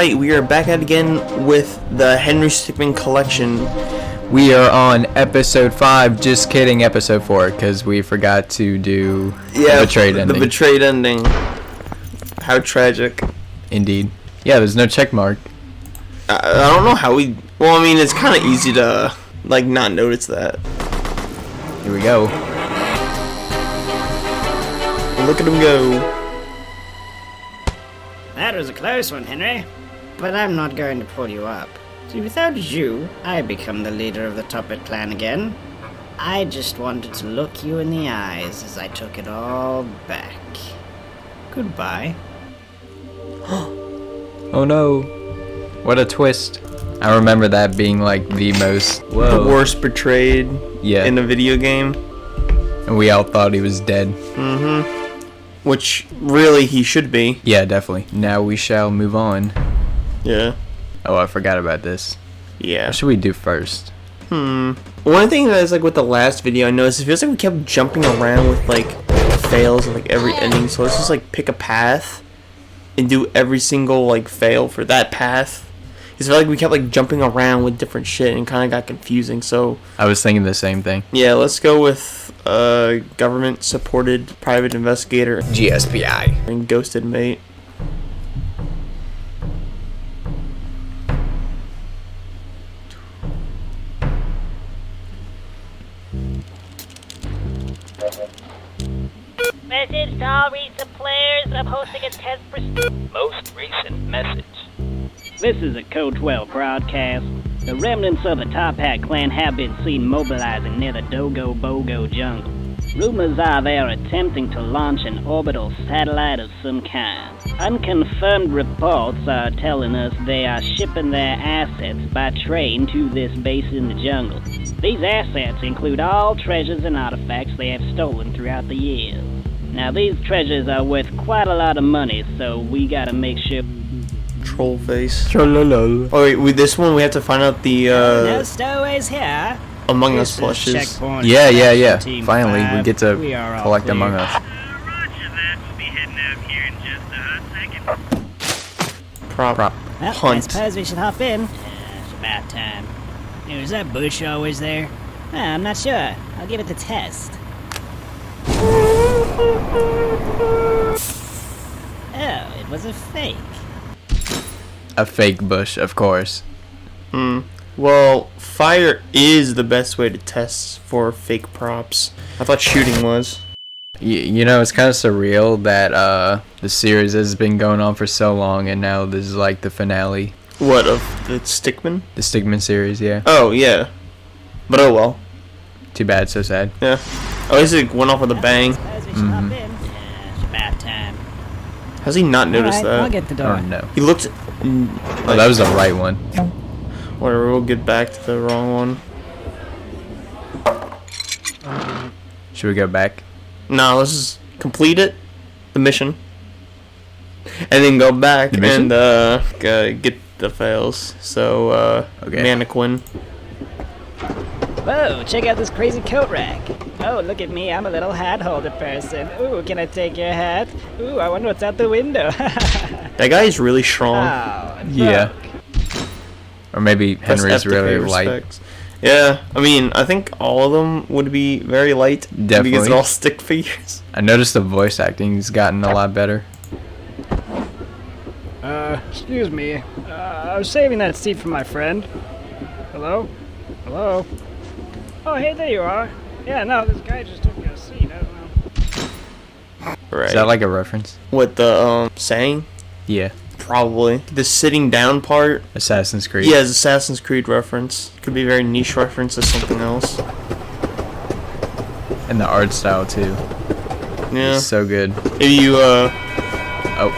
Alright, we are back at it again with the Henry Stickmin collection. We are on episode 5, just kidding, episode 4, because we forgot to do the betrayed ending. The betrayed ending. How tragic. Indeed. Yeah, there's no check mark. I don't know how we... Well, I mean, it's kind of easy to, like, not notice that. Here we go. Look at him go. That was a close one, Henry. But I'm not going to pull you up. See, without you, I become the leader of the Toppet clan again. I just wanted to look you in the eyes as I took it all back. Goodbye. Oh no. What a twist. I remember that being like the most... The worst betrayed in a video game. And we all thought he was dead. Mm-hmm. Which, really, he should be. Yeah, definitely. Now we shall move on. Yeah. Oh, I forgot about this. Yeah. What should we do first? One thing that is, like, with the last video, I noticed it feels like we kept jumping around with, like, fails and, like, every ending. So let's just, like, pick a path and do every single, like, fail for that path. Because I feel like we kept, like, jumping around with different shit and kind of got confusing, so... I was thinking the same thing. Yeah, let's go with, government-supported private investigator. GSPI. And ghosted mate. Message to all recent players. I'm hosting a test for most recent message. This is a Code 12 broadcast. The remnants of the Top Hat clan have been seen mobilizing near the Dogo Bogo jungle. Rumors are they are attempting to launch an orbital satellite of some kind. Unconfirmed reports are telling us they are shipping their assets by train to this base in the jungle. These assets include all treasures and artifacts they have stolen throughout the years. Now these treasures are worth quite a lot of money, so we gotta make sure... Troll face. Trollolol. Oh wait, with this one we have to find out the No stowaways here. Among Us plushes. Yeah. Finally, we get to collect Among Us. Roger that. We'll be heading out here in just a hot second. Prop. Well, I Hunt. suppose we should hop in. It's about time. Is that bush always there? I'm not sure. I'll give it the test. Oh, it was a fake. A fake bush, of course. Well, fire is the best way to test for fake props. I thought shooting was. You know, it's kind of surreal that the series has been going on for so long, and now this is like the finale. What, of the Stickmin? The Stickmin series, yeah. Oh, yeah. But oh well. Too bad, so sad. Yeah. At least it went off with a bang. It's about time. How's he not noticed that? I'll get the door. Oh no. He looked... Oh, that was the right one. Whatever, we'll get back to the wrong one. Should we go back? No, let's just complete it. The mission. And then go back and get the fails. So, Okay. Mannequin. Whoa, check out this crazy coat rack. Oh, look at me, I'm a little hat holder person. Ooh, can I take your hat? Ooh, I wonder what's out the window. That guy is really strong. Oh, Yeah. Or maybe That's Henry's FTK really light. respects. Yeah, I mean, I think all of them would be very light. Definitely. Because they're all stick figures. I noticed the voice acting's gotten a lot better. Excuse me. I was saving that seat for my friend. Hello? Hello? Oh, hey, there you are. Yeah, no, this guy just took me a seat. I don't know. Right. Is that like a reference? What the, saying? Yeah. Probably. The sitting down part. Assassin's Creed. Yeah, it's Assassin's Creed reference. Could be a very niche reference to something else. And the art style too. Yeah. It's so good. If you,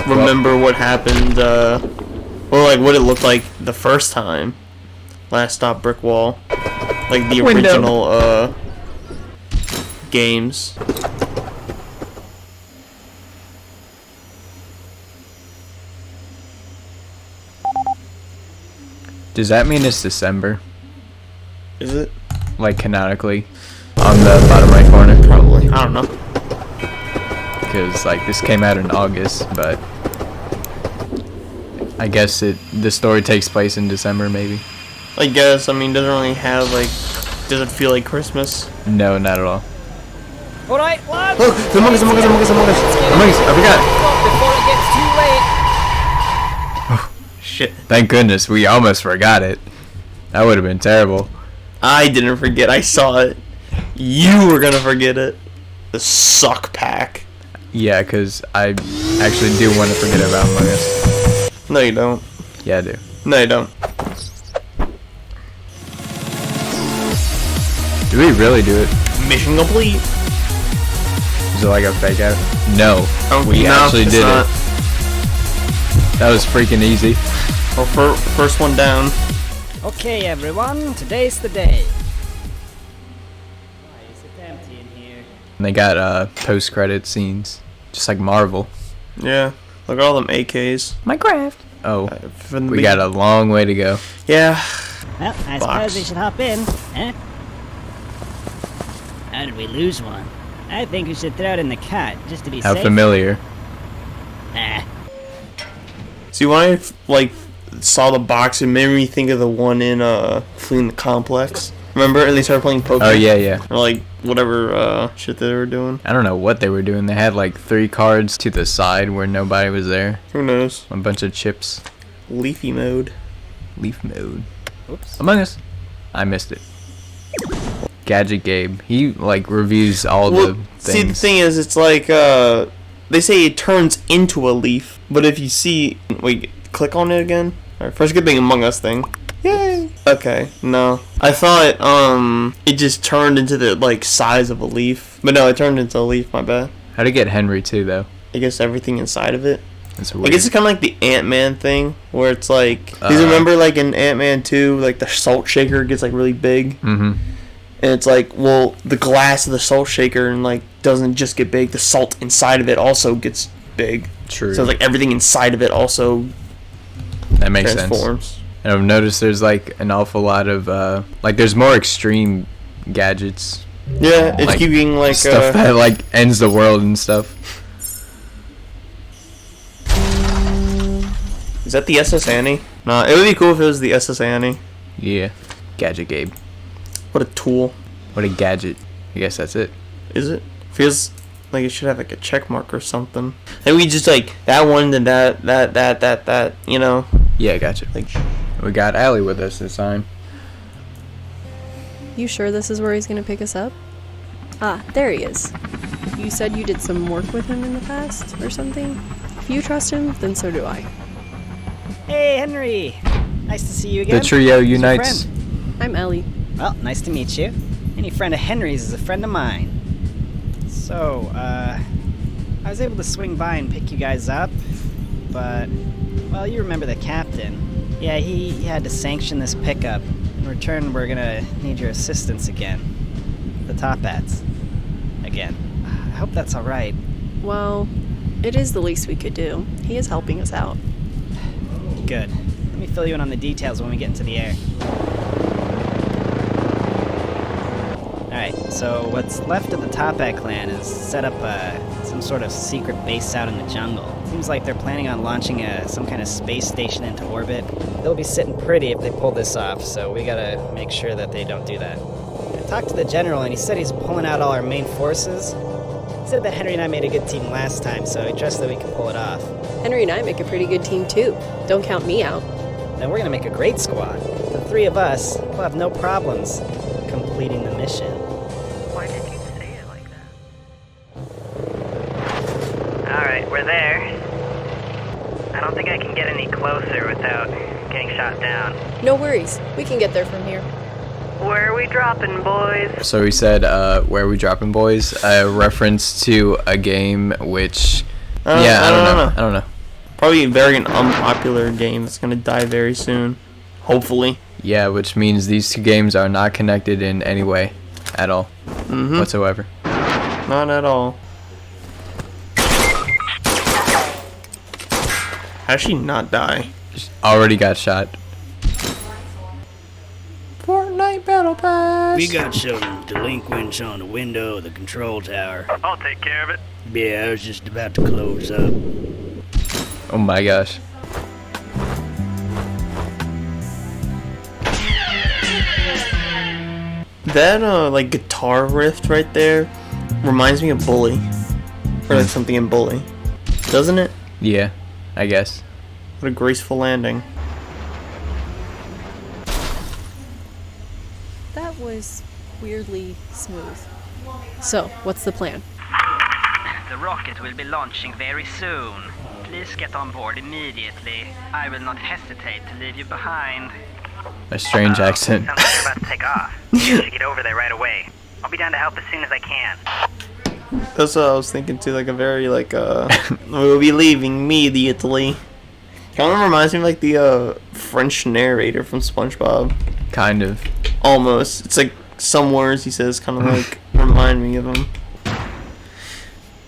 remember what happened, well, like, what it looked like the first time. Last Stop Brick Wall. Like, the original, games. Does that mean it's December? Is it? Like canonically? On the bottom right corner? Probably. I don't know. Because like this came out in August, but I guess the story takes place in December, maybe. I guess. I mean, doesn't really have like. Does it feel like Christmas? No, not at all. Alright, lads! Oh, the Among Us, Among Us, Among Us, Among Us. Among Us, I forgot. Before it gets too late. Shit. Thank goodness, we almost forgot it. That would have been terrible. I didn't forget. I saw it. You were gonna forget it. The suck pack. Yeah, because I actually do want to forget about Among Us. No, you don't. Yeah, I do. No, you don't. Do we really do it? Mission complete. Is it like a fake out? No. We No, actually it's did not. it. That was freaking easy. Well, first one down. Okay, everyone, today's the day. Why is it empty in here? And they got post-credit scenes, just like Marvel. Yeah. Look at all them AKs. Minecraft. Oh, From the we got a long way to go. Yeah. Well, I Box. suppose we should hop in, eh? How did we lose one? I think we should throw it in the cot, just to be How safe. familiar. Ah, See, when I like saw the box, it made me think of the one in Fleeing the Complex. Remember? And they started playing poker. Oh yeah, yeah. Or like whatever shit they were doing. I don't know what they were doing. They had like 3 cards to the side where nobody was there. Who knows? A bunch of chips. Leafy mode. Leaf mode. oops. Among Us. I missed it. Gadget Gabe. He like reviews all the Well, things. see, the thing is, it's like they say it turns into a leaf, but if you see, wait, click on it again. All right, first get the Among Us thing. Yay. Okay, no, I thought it just turned into the like size of a leaf, but no, it turned into a leaf. My bad. How to get Henry too though? I guess everything inside of it. That's I weird. guess it's kind of like the Ant-Man thing, where it's like, do you remember like in Ant-Man 2, like the salt shaker gets like really big, Mm-hmm. and it's like, well, the glass of the salt shaker and like doesn't just get big, the salt inside of it also gets big. True. So it's like everything inside of it also That makes sense. transforms. And I've noticed there's like an awful lot of like there's more extreme gadgets, Yeah, it's Like, keeping like stuff that like ends the world and stuff. is that the SS Annie? Nah, it would be cool if it was the SS Annie. Yeah. Gadget Gabe. What a tool. What a gadget. I guess that's it. Is it? Feels like it should have like a check mark or something. And we just like that one, then that, you know? Yeah, gotcha. Like, We got Allie with us this time. You sure this is where he's gonna pick us up? Ah, there he is. You said you did some work with him in the past, or something? If you trust him, then so do I. Hey, Henry! Nice to see you again. The trio Who's your unites. friend? I'm Ellie. Well, nice to meet you. Any friend of Henry's is a friend of mine. So, I was able to swing by and pick you guys up, but, well, you remember the captain. Yeah, he had to sanction this pickup. In return, we're gonna need your assistance again. The Top Hats. Again. I hope that's alright. Well, it is the least we could do. He is helping us out. Good. Let me fill you in on the details when we get into the air. Alright, so what's left of the Top Hat clan is set up some sort of secret base out in the jungle. Seems like they're planning on launching some kind of space station into orbit. They'll be sitting pretty if they pull this off, so we gotta make sure that they don't do that. I talked to the general and he said he's pulling out all our main forces. He said that Henry and I made a good team last time, so he trusts that we can pull it off. Henry and I make a pretty good team too. Don't count me out. Then we're gonna make a great squad. The 3 of us will have no problems completing the mission. Why did you say it like that? Alright, we're there. I don't think I can get any closer without getting shot down. No worries. We can get there from here. Where are we dropping, boys? So he said, where are we dropping, boys? A reference to a game which... yeah, I don't know. probably a very unpopular game that's gonna die very soon. Hopefully. Yeah, which means these 2 games are not connected in any way at all. Mm-hmm. Whatsoever. Not at all. How did she not die? Already got shot. Fortnite Battle Pass. We got some delinquents on the window of the control tower. I'll take care of it. Yeah, I was just about to close up. Oh my gosh. That like guitar riff right there reminds me of Bully, or like something in Bully, doesn't it? Yeah, I guess. What a graceful landing. That was weirdly smooth. So, what's the plan? The rocket will be launching very soon. Please get on board immediately. I will not hesitate to leave you behind. A strange accent. Sounds like you're about to take off. You should get over there right away. I'll be down to help as soon as I can. That's what I was thinking too, like a very like we'll be leaving immediately. Kind of reminds me of like the French narrator from SpongeBob. Kind of. Almost. It's like some words he says kind of like remind me of him.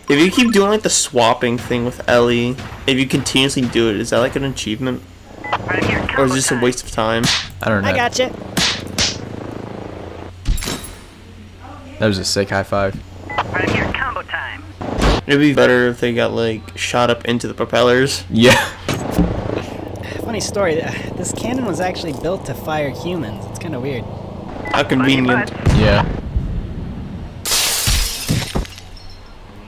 If you keep doing like the swapping thing with Ellie, if you continuously do it, is that like an achievement? Right here, Or is this a waste of time? I don't know. I gotcha. That was a sick high five. Right here, combo time. It'd be better if they got like shot up into the propellers. Yeah. Funny story. This cannon was actually built to fire humans. It's kind of weird. How convenient. Yeah.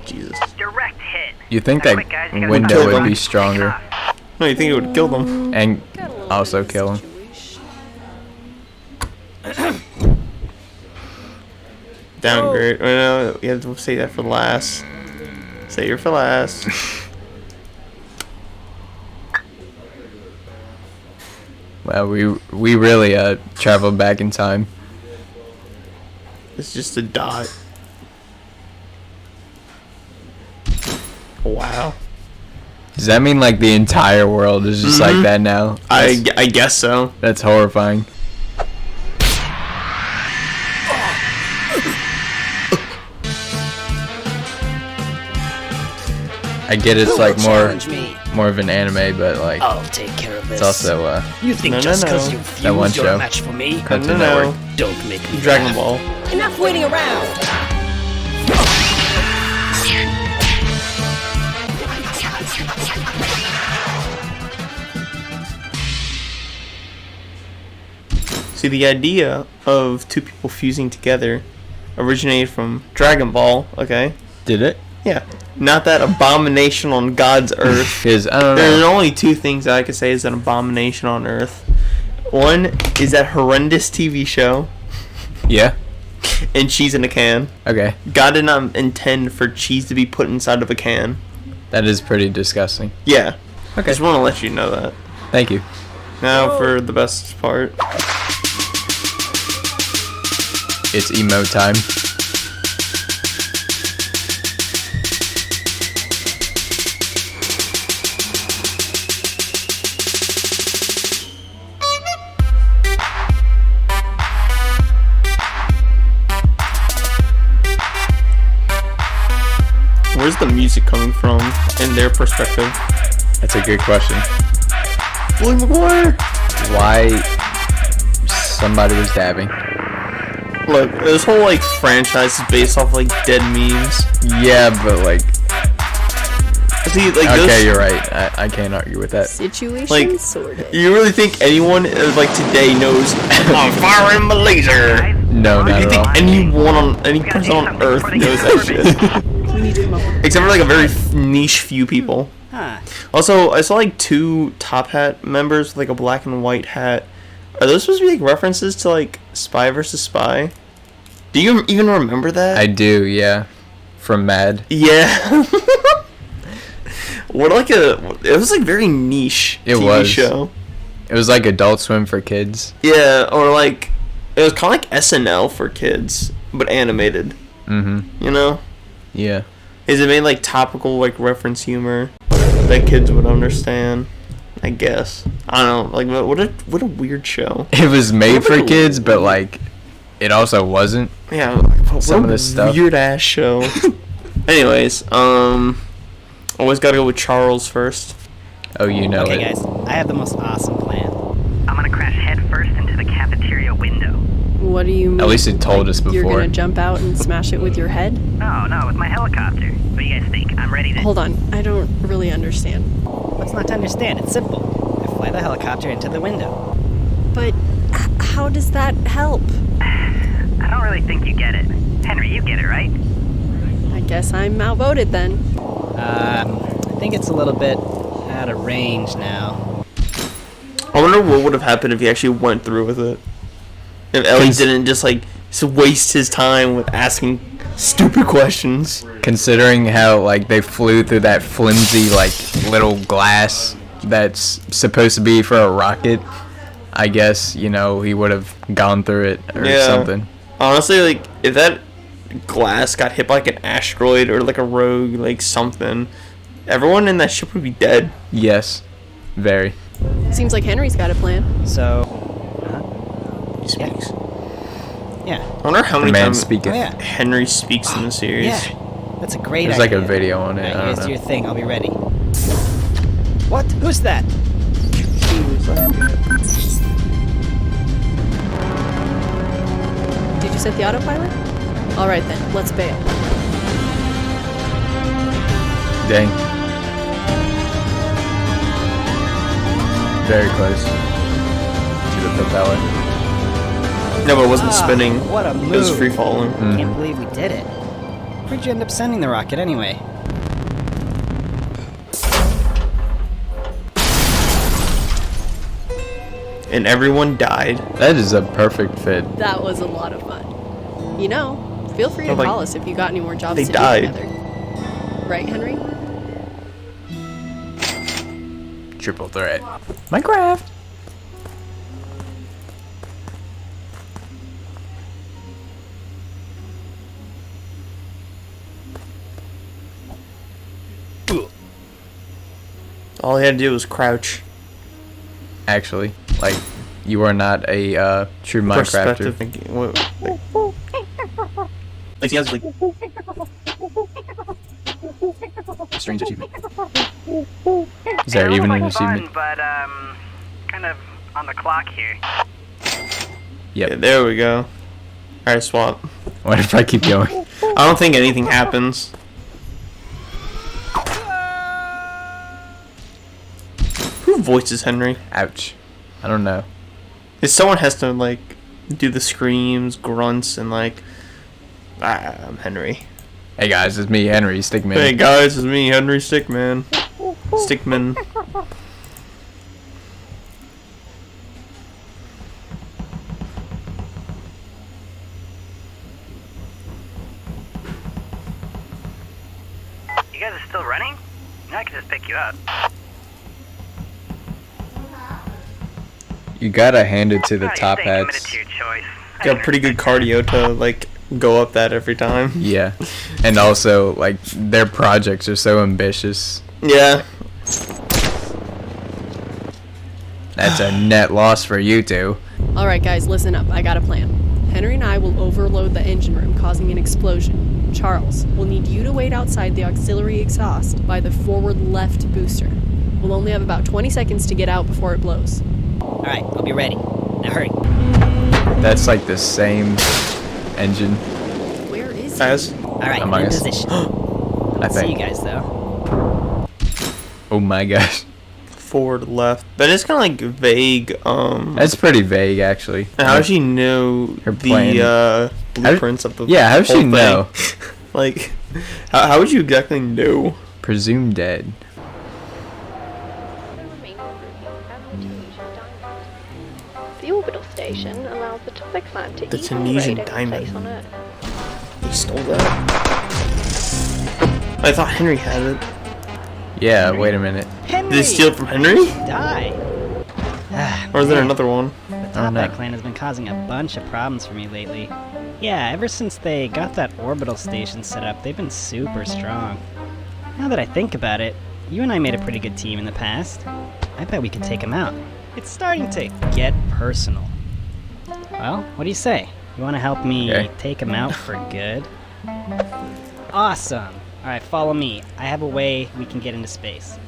Jesus. Direct hit. You think Now that quick, guys, you gotta window kill would them. be stronger No, you think it would kill them? and Got a little also bit of kill him. situation. Downgrade. No, you have to say that for last. Say it for last. Well, we really traveled back in time. It's just a dot. Wow. Does that mean like the entire world is just like that now? I guess so. That's horrifying. I get it's like more of an anime, but like I'll take care of this. it's also You think No, just no, because no. you That one fuse you're show. a match for me? Cartoon No. Network. Don't make me Dragon laugh. Ball. Enough waiting around. See, the idea of two people fusing together originated from Dragon Ball, okay? Did it? Yeah. Not that abomination on God's earth. Because I don't There are know. only two things that I could say is an abomination on earth. One is that horrendous TV show, Yeah. and cheese in a can. Okay. God did not intend for cheese to be put inside of a can. That is pretty disgusting. Yeah. Okay. Just want to let you know that. Thank you. Now for the best part. It's emo time. Where's the music coming from in their perspective? That's a good question. Willie McGuire! Why somebody was dabbing? Look, this whole like franchise is based off like dead memes. Yeah, but like, See, like okay, this, you're right. I can't argue with that. Situation Like, sorted. you really think anyone like today knows I'm firing my laser? No, not You at think all. anyone on any person on Earth knows that shit? We need to come up with Except for like a very niche few people. Huh. Also, I saw like two Top Hat members with like a black and white hat. Are those supposed to be like references to like Spy versus Spy? Do you even remember that? I do, yeah. From Mad. Yeah. What like it was like very niche It TV was. show. It was like Adult Swim for kids. Yeah, or like it was kind of like SNL for kids, but animated. Mm-hmm. You know, Yeah. is it made like topical like reference humor that kids would understand? I guess. I don't know. Like what a weird show. It was made What for about kids, but like, it also wasn't. Yeah, what Some a of this stuff. weird ass show. Anyways, always gotta go with Charles first. Oh, you know Okay, it. guys, I have the most awesome plan. I'm gonna crash headfirst into the cafeteria window. What do you mean? At least it told us You're before. gonna jump out and smash it with your head? No, with my helicopter. What do you guys think? I'm ready to... Hold on, I don't really understand. What's not to understand? It's simple. I fly the helicopter into the window. But how does that help? I don't really think you get it. Henry, you get it, right? I guess I'm outvoted then. I think it's a little bit out of range now. I wonder what would have happened if he actually went through with it. If Ellie didn't just waste his time with asking stupid questions. Considering how they flew through that flimsy little glass that's supposed to be for a rocket, I guess he would have gone through it or something. Honestly, if that glass got hit by an asteroid or a rogue something, everyone in that ship would be dead. Yes, very. Seems like Henry's got a plan. So, He speaks. yeah. I wonder how many man times speaketh. Henry speaks in the series. Yeah, that's a great There's idea. a video on it. Alright, I you don't guys do know. your thing. I'll be ready. What? Who's that? Did you set the autopilot? Alright then, let's bail. Dang. Very close to the propeller. No, but it wasn't spinning. What a move. It was free falling. Can't believe we did it. Where'd you end up sending the rocket anyway? And everyone died. That is a perfect fit. That was a lot of fun. Feel free to But, call us if you got any more jobs they to died. do together. Right, Henry? Triple threat. Minecraft. All he had to do was crouch. Actually, you are not a true Minecrafter. Perspective. He has Strange achievement. Is there even an achievement? But kind of on the clock here. Yep. Yeah, there we go. Alright, swap. What if I keep going? I don't think anything happens. Who voices Henry? Ouch. I don't know. If someone has to do the screams, grunts, and I'm Henry. Hey guys, it's me, Henry Stickmin. Hey guys, it's me, Henry Stickmin. Stickmin. You guys are still running? I can just pick you up. You gotta hand it to the Oh, top you're staying committed hats. to your choice. I Got pretty good respect cardio to go up that every time. Yeah. And also, their projects are so ambitious. Yeah. That's a net loss for you two. Alright guys, listen up. I got a plan. Henry and I will overload the engine room, causing an explosion. Charles, we'll need you to wait outside the auxiliary exhaust by the forward left booster. We'll only have about 20 seconds to get out before it blows. Alright, I'll be ready. Now hurry. That's the same engine, Where is he? As Alright, Among in Us. position. I See you think. guys though. Oh my gosh. forward, left. But it's kind of vague. That's pretty vague, actually. How does she know Her plan. the blueprints of the Yeah, how does she whole thing? know? How would you exactly know? Presumed dead. The orbital station allows the top climb to The easily Tunisian raid any diamond. place on Earth. They stole that. I thought Henry had it. Yeah, wait a minute. Henry! Did they steal it from Henry? Die! Or is there another one? The Top Hat clan has been causing a bunch of problems for me lately. Yeah, ever since they got that orbital station set up, they've been super strong. Now that I think about it, you and I made a pretty good team in the past. I bet we could take them out. It's starting to get personal. Well, what do you say? You want to help me Okay. take them out for good? Awesome! Alright, follow me. I have a way we can get into space.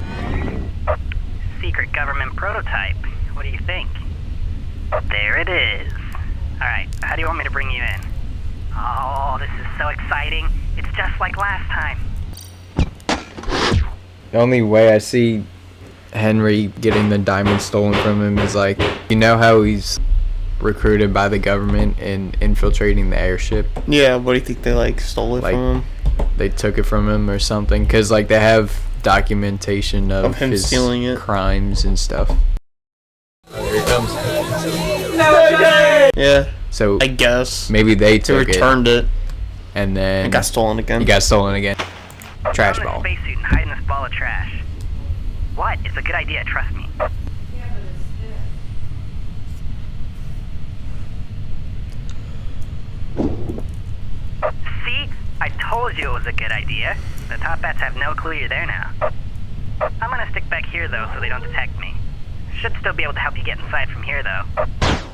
Secret government prototype. What do you think? There it is. Alright, how do you want me to bring you in? Oh, this is so exciting. It's just like last time. The only way I see Henry getting the diamond stolen from him is you know how he's recruited by the government in infiltrating the airship. Yeah, what do you think they like stole it Like, from him? They took it from him or something, because like they have documentation of him his stealing it. crimes and stuff. Oh, here it comes. Yeah, So I guess maybe they they took returned it. and then It got stolen again. It got stolen again. Trash Put on a ball. spacesuit and hide in this ball of trash. What? It's a good idea, trust me. See? I told you it was a good idea. The top hats have no clue you're there now. I'm gonna stick back here though so they don't detect me. Should still be able to help you get inside from here though.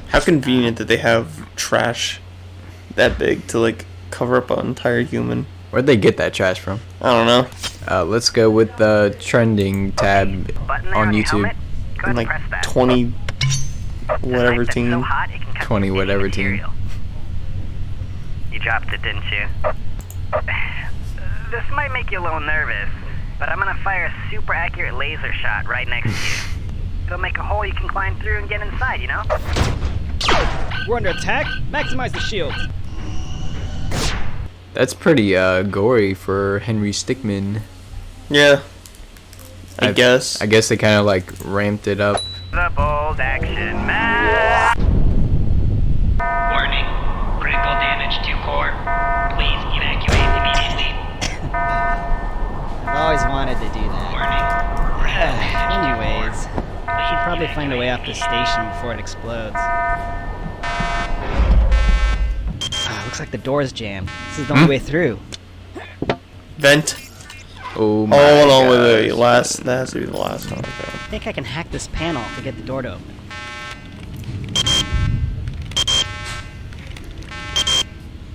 How convenient that they have trash that big to like cover up an entire human. Where'd they get that trash from? I don't know. Let's go with the trending tab Button there on your YouTube. helmet? Go ahead In and like press that. 20 whatever It's so team. hot, it can cut 20 through any whatever team. material. You dropped it, didn't you? This might make you a little nervous, but I'm gonna fire a super accurate laser shot right next to you. It'll make a hole you can climb through and get inside, you know? We're under attack. Maximize the shields. That's pretty gory for Henry Stickmin. Yeah. I guess. I guess they kind of like ramped it up. The bold action man. Warning. Critical damage to core. Please evacuate immediately. I've always wanted to do that. Warning. Anyways, we should probably find a way off the station before it explodes. Looks like the door's jammed. This is the only way through. Vent. Oh my Hold on, gosh. wait. Last. That has to be the last one. Okay. I think I can hack this panel to get the door to open.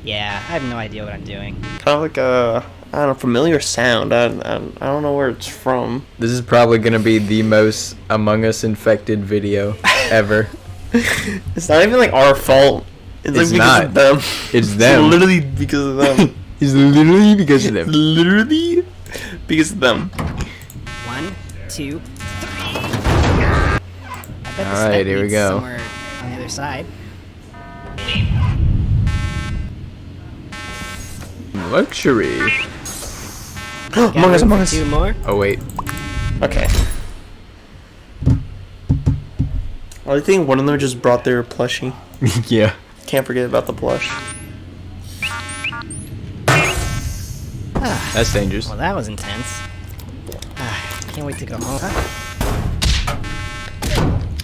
Yeah, I have no idea what I'm doing. Kind of like a, I don't know, familiar sound. I don't know where it's from. This is probably gonna be the most Among Us infected video ever. It's not even like our fault. It's like It's because not. of them. It's them. literally because of them. It's literally because of them. Literally because of them. 1, 2, 3. I bet the Alright, step here we leads go. somewhere on the other side. Luxury. Among Us, Among Us. 2 more. Oh wait. Okay. I think one of them just brought their plushie. Yeah. Can't forget about the plush. That's dangerous. Well, that was intense. Can't wait to go home.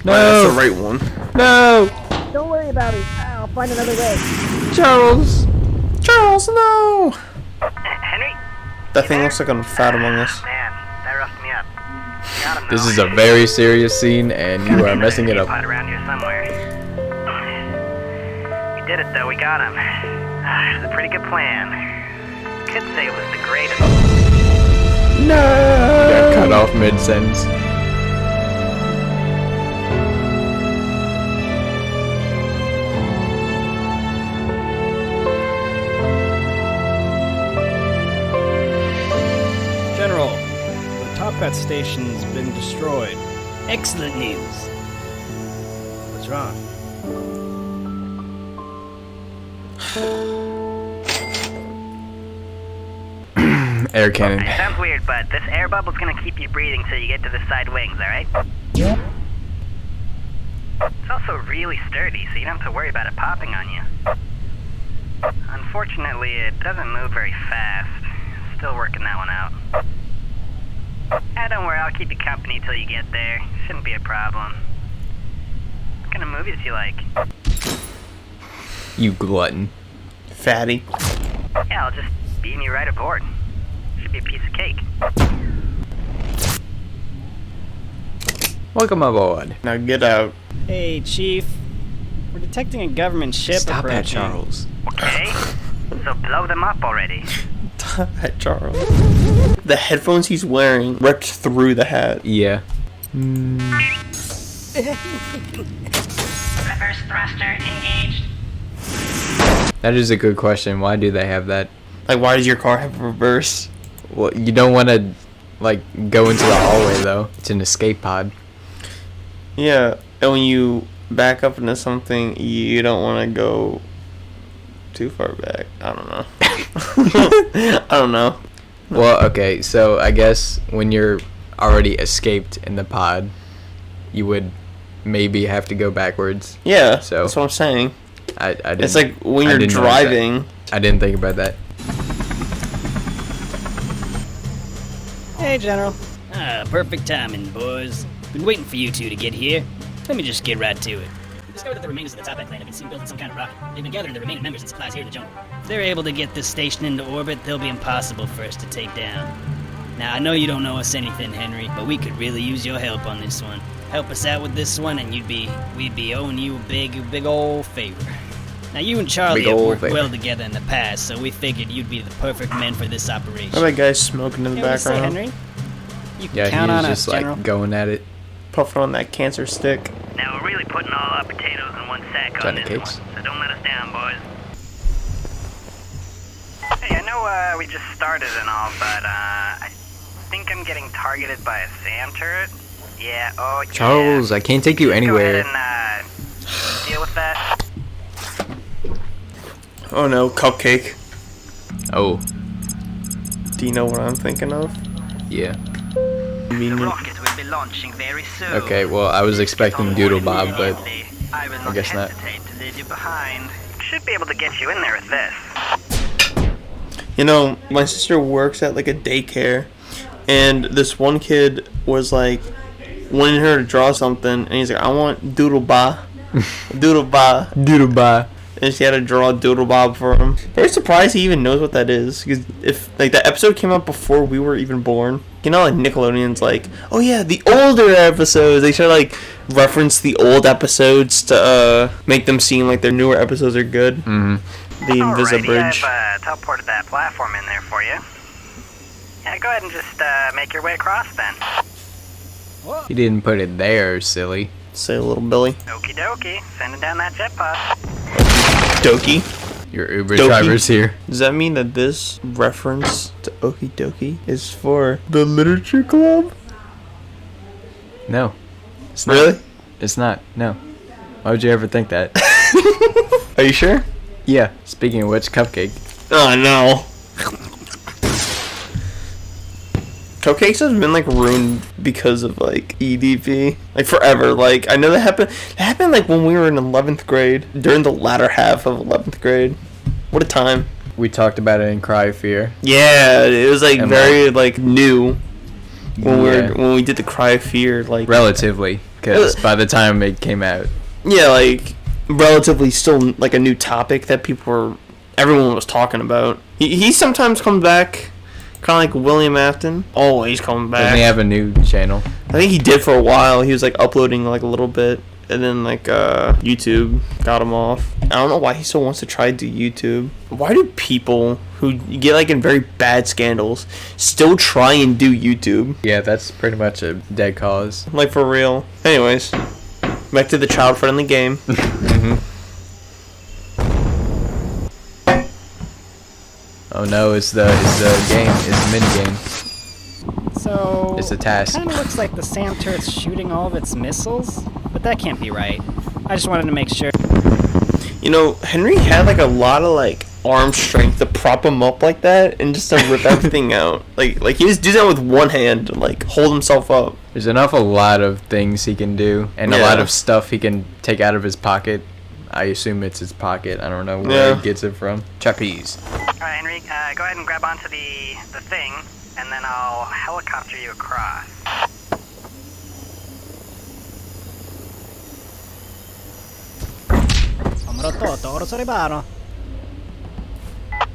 No. That's the right one. No. Don't worry about it. I'll find another way. Charles. Charles, no! Henry? That thing looks like a fat Among Us. Man, that roughed me up. Got him, This though. is a very serious scene, and you are messing it up. Pod around here somewhere. We did it though. We got him. It was a pretty good plan. Could say it was the greatest. No. Got cut off mid-sentence. General, the top hat station's been destroyed. Excellent news. What's wrong? Air cannon. It sounds weird, but this air bubble's gonna keep you breathing till you get to the side wings, alright? It's also really sturdy, so you don't have to worry about it popping on you. Unfortunately, it doesn't move very fast. Still working that one out. Don't worry, I'll keep you company till you get there. Shouldn't be a problem. What kind of movies do you like? You glutton. Fatty. Yeah, I'll just beam you right aboard. Should be a piece of cake. Welcome aboard. Now get out. Hey, Chief. We're detecting a government ship Stop approaching. that, Charles. Okay? So blow them up already. Hat Charles. The headphones he's wearing ripped through the hat. Yeah. Reverse thruster engaged. That is a good question. Why do they have that? Like, why does your car have reverse? Well, you don't want to, like, go into the hallway, though. It's an escape pod. Yeah, and when you back up into something, you don't want to go too far back. I don't know. I don't know. Well, okay, so I guess when you're already escaped in the pod, you would maybe have to go backwards. Yeah, so that's what I'm saying. I didn't, it's like when you're driving. I didn't think about that. Hey, General. Perfect timing, boys. Been waiting for you two to get here. Let me just get right to it. We discovered that the remainders of the Top Hat clan have been seen building some kind of rocket. They've been gathering the remaining members and supplies here in the jungle. If they're able to get this station into orbit, they'll be impossible for us to take down. Now, I know you don't know us anything, Henry, but we could really use your help on this one. Help us out with this one, and we'd be owing you a big old favor. Now, you and Charlie have worked well together in the past, so we figured you'd be the perfect men for this operation. How about guys smoking in the background? Henry? You can count on us, General. Like going at it. Puffing on that cancer stick. Now we're really putting all our potatoes in one sack on this one, so don't let us down, boys. Hey, I know we just started and all, but I think I'm getting targeted by a SAM turret. Yeah, oh yeah. Charles, I can't take you anywhere. Go ahead and deal with that. Oh no, Cupcake. Oh. Mm-hmm. Do you know what I'm thinking of? Yeah. The rocket will be launching very soon. Okay, well, I was expecting Doodle Bob, but I will not guess not. hesitate to leave you behind. Should be able to get you in there with this. You know, my sister works at like a daycare, and this one kid was like wanting her to draw something, and he's like, I want Doodle Ba. Doodle Ba. Doodle Ba. And she had to draw Doodle Bob for him. Very surprised he even knows what that is. Because if like that episode came out before we were even born, you know, like Nickelodeon's like, oh yeah, the older episodes. They try to like reference the old episodes to make them seem like their newer episodes are good. Mm-hmm. The Invisibridge. I've teleported that platform in there for you. Yeah, go ahead and just make your way across then. You didn't put it there, silly. Say a little Billy. Okie dokie, sending down that jet pod. Dokie. Your Uber driver's here. Does that mean that this reference to Okie Dokie is for the literature club? No. It's not. Really? It's not. No. Why would you ever think that? Are you sure? Yeah. Speaking of which, Cupcake. Oh no. Cupcakes has been like ruined because of like EDP, like forever. Like I know that happened. That happened like when we were in 11th grade, during the latter half of 11th grade. What a time! We talked about it in Cry of Fear. Yeah, it was like very like new when we did the Cry of Fear. Like relatively, because by the time it came out. Yeah, like relatively still like a new topic that everyone was talking about. He sometimes comes back. Kind of like William Afton, always coming back. Doesn't he have a new channel? I think he did for a while. He was like uploading like a little bit, and then like YouTube got him off. I don't know why he still wants to try to do YouTube. Why do people who get like in very bad scandals still try and do YouTube? Yeah, that's pretty much a dead cause. Like for real. Anyways, back to the child-friendly game. Mm-hmm. Oh no, it's the game. It's the mini game. So it's a task. It kind of looks like the SAM turret's shooting all of its missiles, but that can't be right. I just wanted to make sure. You know, Henry had like a lot of like arm strength to prop him up like that and just to rip everything out. Like he just does that with one hand and like hold himself up. There's an awful lot of things he can do, and a lot of stuff he can take out of his pocket. I assume it's his pocket. I don't know where he gets it from. Trapeze. Alright, Henry, go ahead and grab onto the thing, and then I'll helicopter you across.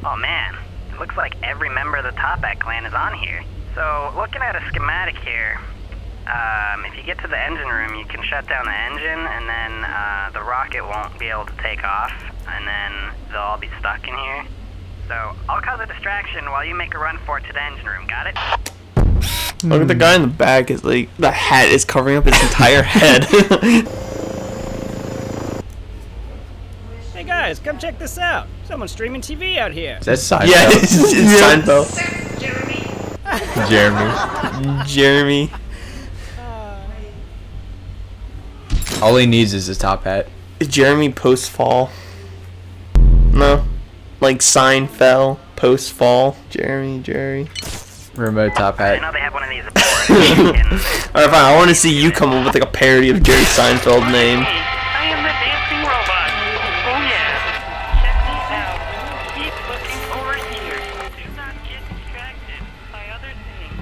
Oh man, it looks like every member of the Top Hat clan is on here. So, looking at a schematic here, if you get to the engine room, you can shut down the engine, and then the rocket won't be able to take off, and then they'll all be stuck in here. So, I'll cause a distraction while you make a run for it to the engine room, got it? Look at the guy in the back, is like, the hat is covering up his entire head. Hey guys, come check this out. Someone's streaming TV out here. That's Seinfeld. Yeah, it's Seinfeld. Jeremy. All he needs is a top hat. Is Jeremy post-fall? No. Like Seinfeld, post-fall. Jerry. Remote top I hat. know they have one of these aboard. Alright, fine. I want to see you come up with like a parody of Jerry Seinfeld name. I am the dancing robot. Oh yeah. Check this out. Keep looking over here. Do not get distracted by other things.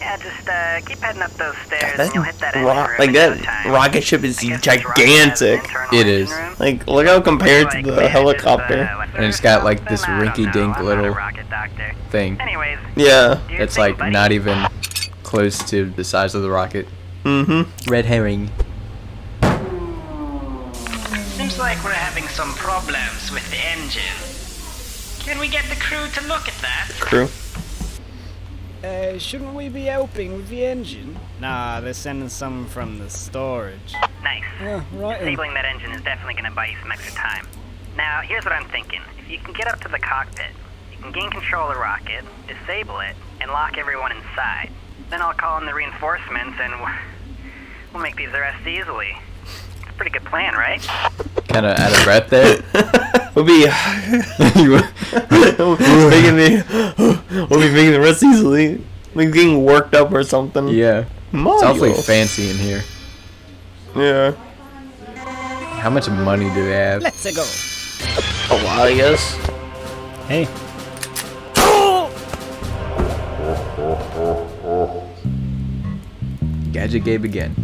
Yeah, just keep heading up those stairs and you'll hit that engine room Like in no that time. rocket ship is I guess this rocket has an gigantic. internal It engine is. room. Like, look how compared to the helicopter. And it's got like this rinky-dink little thing. Anyways, Yeah. do your That's thing, like buddy. not even close to the size of the rocket. Mm-hmm. Red herring. Seems like we're having some problems with the engine. Can we get the crew to look at that? Crew. Shouldn't we be helping with the engine? Nah, they're sending someone from the storage. Nice. Right. Disabling that engine is definitely going to buy you some extra time. Now, here's what I'm thinking. If you can get up to the cockpit, you can gain control of the rocket, disable it, and lock everyone inside. Then I'll call in the reinforcements and we'll make these arrests easily. It's a pretty good plan, right? Kind of out of breath there. We'll be making the rest easily. Like getting worked up or something. Yeah. Mario. It's awfully fancy in here. Yeah. How much money do they have? Let's go. A lot, I guess. Hey. Gadget Gabe again.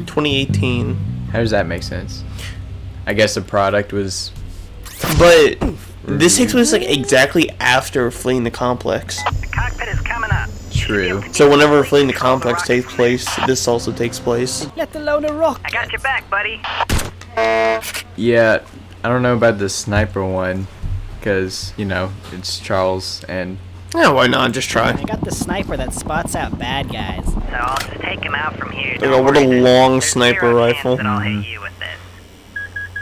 2018. How does that make sense? I guess the product was... But this takes place like exactly after fleeing the complex. The cockpit is coming up. True. So whenever fleeing the complex takes place, this also takes place. Let alone a rocket. I got your back, buddy. Yeah, I don't know about the sniper one. Because, you know, it's Charles and... Yeah, why not? Just try. I got the sniper that spots out bad guys. So I'll just take him out from here. Look at what a Don't worry, long there's sniper zero rifle. chance that I'll hit you with this.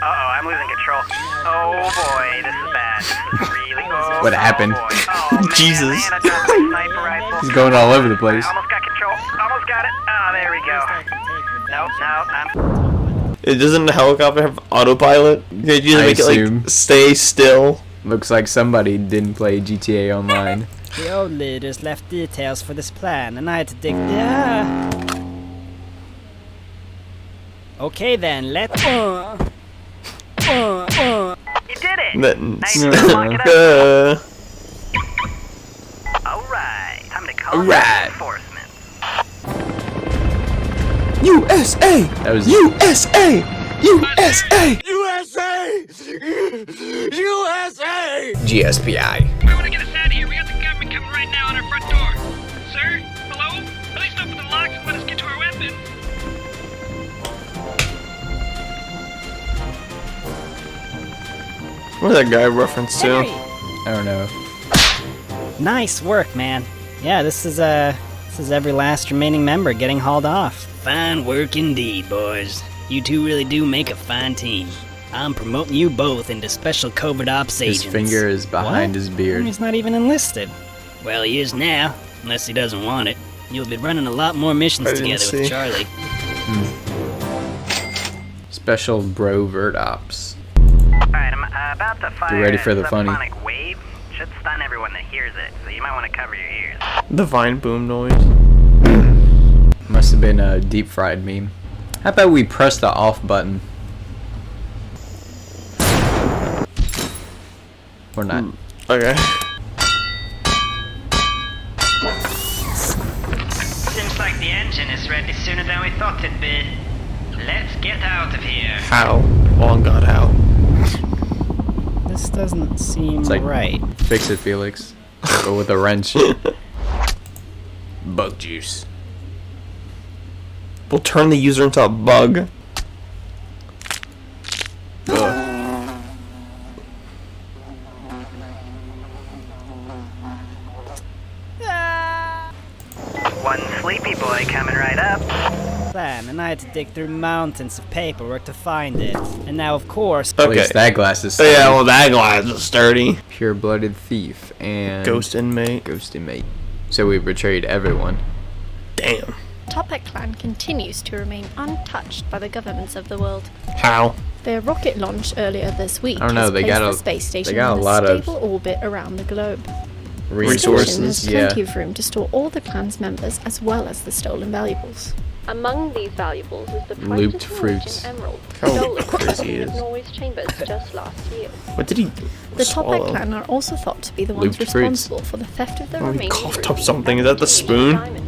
Uh-oh, I'm losing control. Oh boy, this is bad. This is really... Oh, What happened? boy. Oh, man, Jesus. man, I dropped my sniper rifle. He's going all over the place. I almost got control. Almost got it. Oh, there we go. Nope. It doesn't the helicopter have autopilot? They just I make it assume. like stay still. Looks like somebody didn't play GTA Online. The old leaders left details for this plan, and I had to dig. Yeah. Okay then, let's. You did it. That's Now you can lock it up. uh, Alright, time to call in Alright. reinforcements. USA! That was... USA! USA! GSPI. We want to get us out of here. We got the government coming right now on our front door. Sir? Hello? At least open the locks and let us get to our weapons. Where's that guy reference to? I don't know. Nice work, man. Yeah, this is every last remaining member getting hauled off. Fine work indeed, boys. You two really do make a fine team. I'm promoting you both into special covert ops His agents. finger is behind What? his beard. He's not even enlisted. Well, he is now, unless he doesn't want it. You'll be running a lot more missions I didn't together see. with Charlie. Special brovert ops. Alright, I'm about to fire ready for a the funny. subsonic wave. Should stun everyone that hears it, so you might want to cover your ears. The vine boom noise. Must have been a deep fried meme. How about we press the off button? Or not. Okay. Seems like the engine is ready sooner than we thought it'd be. Let's get out of here. How? Oh God, how? This doesn't seem It's like- right. Fix it, Felix. But with a wrench. Bug juice. We'll turn the user into a bug. Ugh. One sleepy boy coming right up. Plan, and I had to dig through mountains of paperwork to find it. And now, of course, At Okay. least that glass is Oh, yeah, sturdy. well that glass is sturdy. Pure-blooded thief and Ghost inmate. ghost inmate. So we betrayed everyone. Damn. Toppat clan continues to remain untouched by the governments of the world. How? Their rocket launch earlier this week I don't know, has they placed got the space station got a in a lot of stable orbit around the globe. The resources. station has Yeah. plenty of room to store all the clan's members as well as the stolen valuables. Among these valuables is the Looped precious fruits. Norwegian emerald, How stolen crazy from is. Norway's chambers just last year. What did he The Toppat swallow? clan are also thought to be the ones Looped fruits. responsible for the theft of the Oh, he remaining coughed ruby up something. and Is that the spoon? diamond.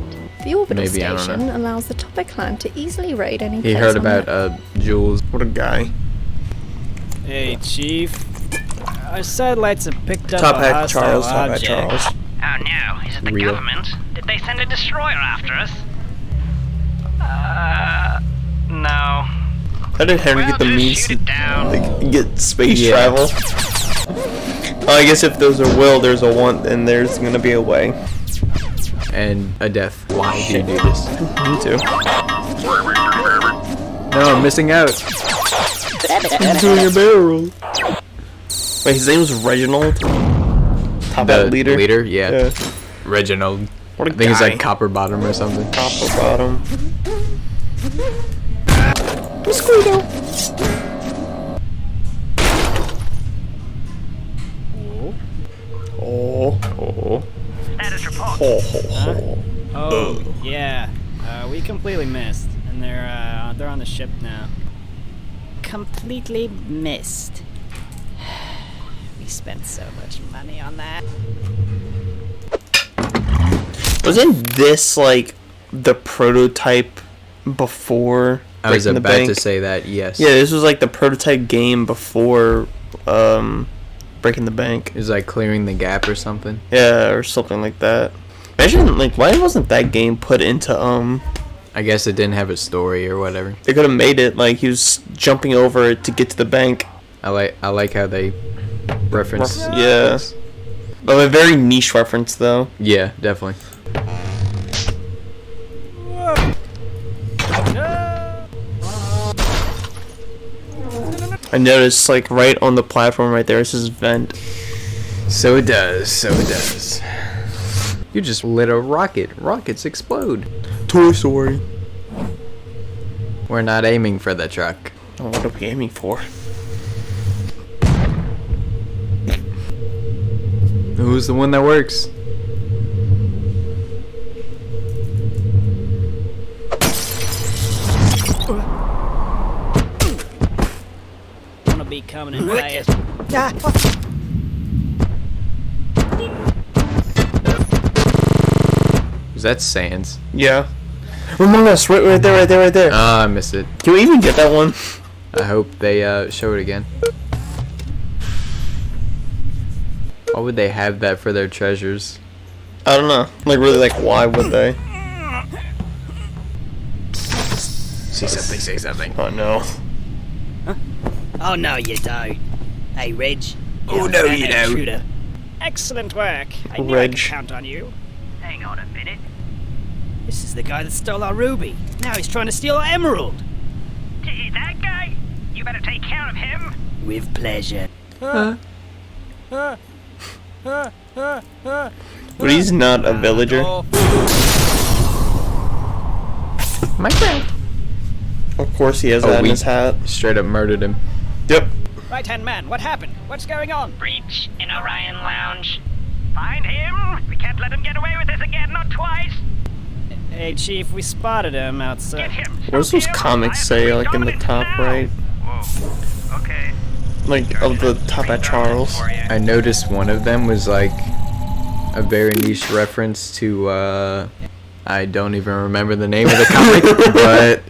The orbital Maybe, I don't station allows the Toppat clan to easily raid any He place heard on about Earth. Jules. What a guy. Hey, Chief. Our satellites have picked up Top a hat hostile Charles. Top hat object. Charles. Oh no, is it the Real. government? Did they send a destroyer after us? No. How did Henry Well, get the just means shoot to it down. like, get space Yeah. travel? Oh, I guess if there's a will, there's a want, and there's gonna be a way. And a death. Why do you do this? Me too. No, I'm missing out. He's doing a barrel. Wait, his name was Reginald? Top The hat leader? Leader, yeah. Yeah. Reginald. What a I think it's guy. like Copper Bottom or something. Copper bottom. Mosquito. Oh. Oh. Status report. Ho, ho, ho. Oh, yeah. We completely missed. And they're on the ship now. Completely missed. We spent so much money on that. Wasn't this like the prototype before I was Breaking the about Bank? to say that, yes. Yeah, this was like the prototype game before Breaking the Bank. It was like clearing the gap or something. Yeah, or something like that. Imagine like why wasn't that game put into I guess it didn't have a story or whatever. they could have made it like he was jumping over it to get to the bank. I like how they reference. Yeah. But a very niche reference though. Yeah, definitely. I noticed like right on the platform right there it says vent. So it does. So it does. You just lit a rocket. Rockets explode. Toy Story. We're not aiming for the truck. Oh, what are we aiming for? Who's the one that works? Wanna be coming in fast. Is that Sans? Yeah. Among Us, right there. Ah, I missed it. Can we even get that one? I hope they show it again. Why would they have that for their treasures? I don't know. Like really, like why would they? Say something. Oh no. Oh, no, you don't. Hey, Reg. Oh, no, you don't. Shooter. Excellent work. I knew I Reg. could count on you. Hang on a minute. This is the guy that stole our ruby. Now he's trying to steal our emerald. That guy? You better take care of him. With pleasure. But he's not a villager. My friend. Of course he has Oh, that in we- his hat. Straight up murdered him. Yep. Right-hand man, what happened? What's going on? Breach in Orion Lounge. Find him. We can't let him get away with this again, not twice. Hey, Chief, we spotted him outside. Get him. What does those comics say, like in the top right? Whoa. Okay. Like of the top at Charles. I noticed one of them was like a very niche reference to I don't even remember the name of the comic, but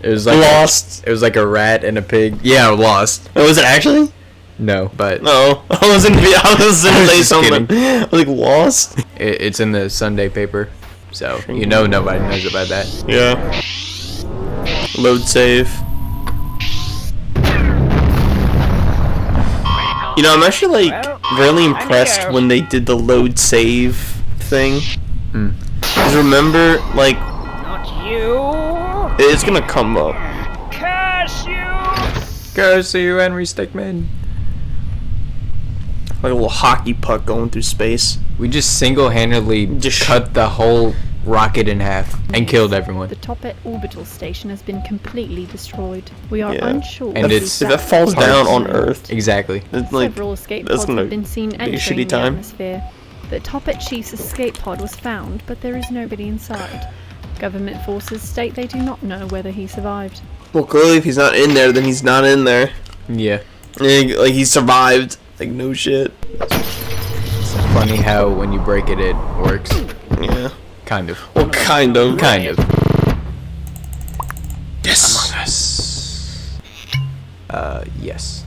it was like Lost. it was like a rat and a pig. Yeah, Lost. Oh, was it actually? No, but No. I was gonna say just something. kidding. I was like lost. it's in the Sunday paper, so you know nobody knows about that. Yeah. Load save. You know, I'm actually like really impressed when they did the load save thing. Hmm. 'Cause remember, like, Not you! it's gonna come up. Curse you! Curse you, Henry Stickmin. Like a little hockey puck going through space. We just single-handedly Just cut the whole rocket in half and killed everyone. The Topet orbital station has been completely destroyed. We are Yeah. unsure. And if it falls down on Earth, Exactly. it's like Several escape that's pods gonna have been seen be a entering shitty the time. atmosphere. The Topet Chief's escape pod was found, but there is nobody inside. Government forces state they do not know whether he survived. Well, clearly, if he's not in there, then he's not in there. Yeah. Like he survived. Like no shit. It's funny how when you break it, it works. Yeah. Kind of. Well, kind of. Kind of. Yes. Among Us. Yes.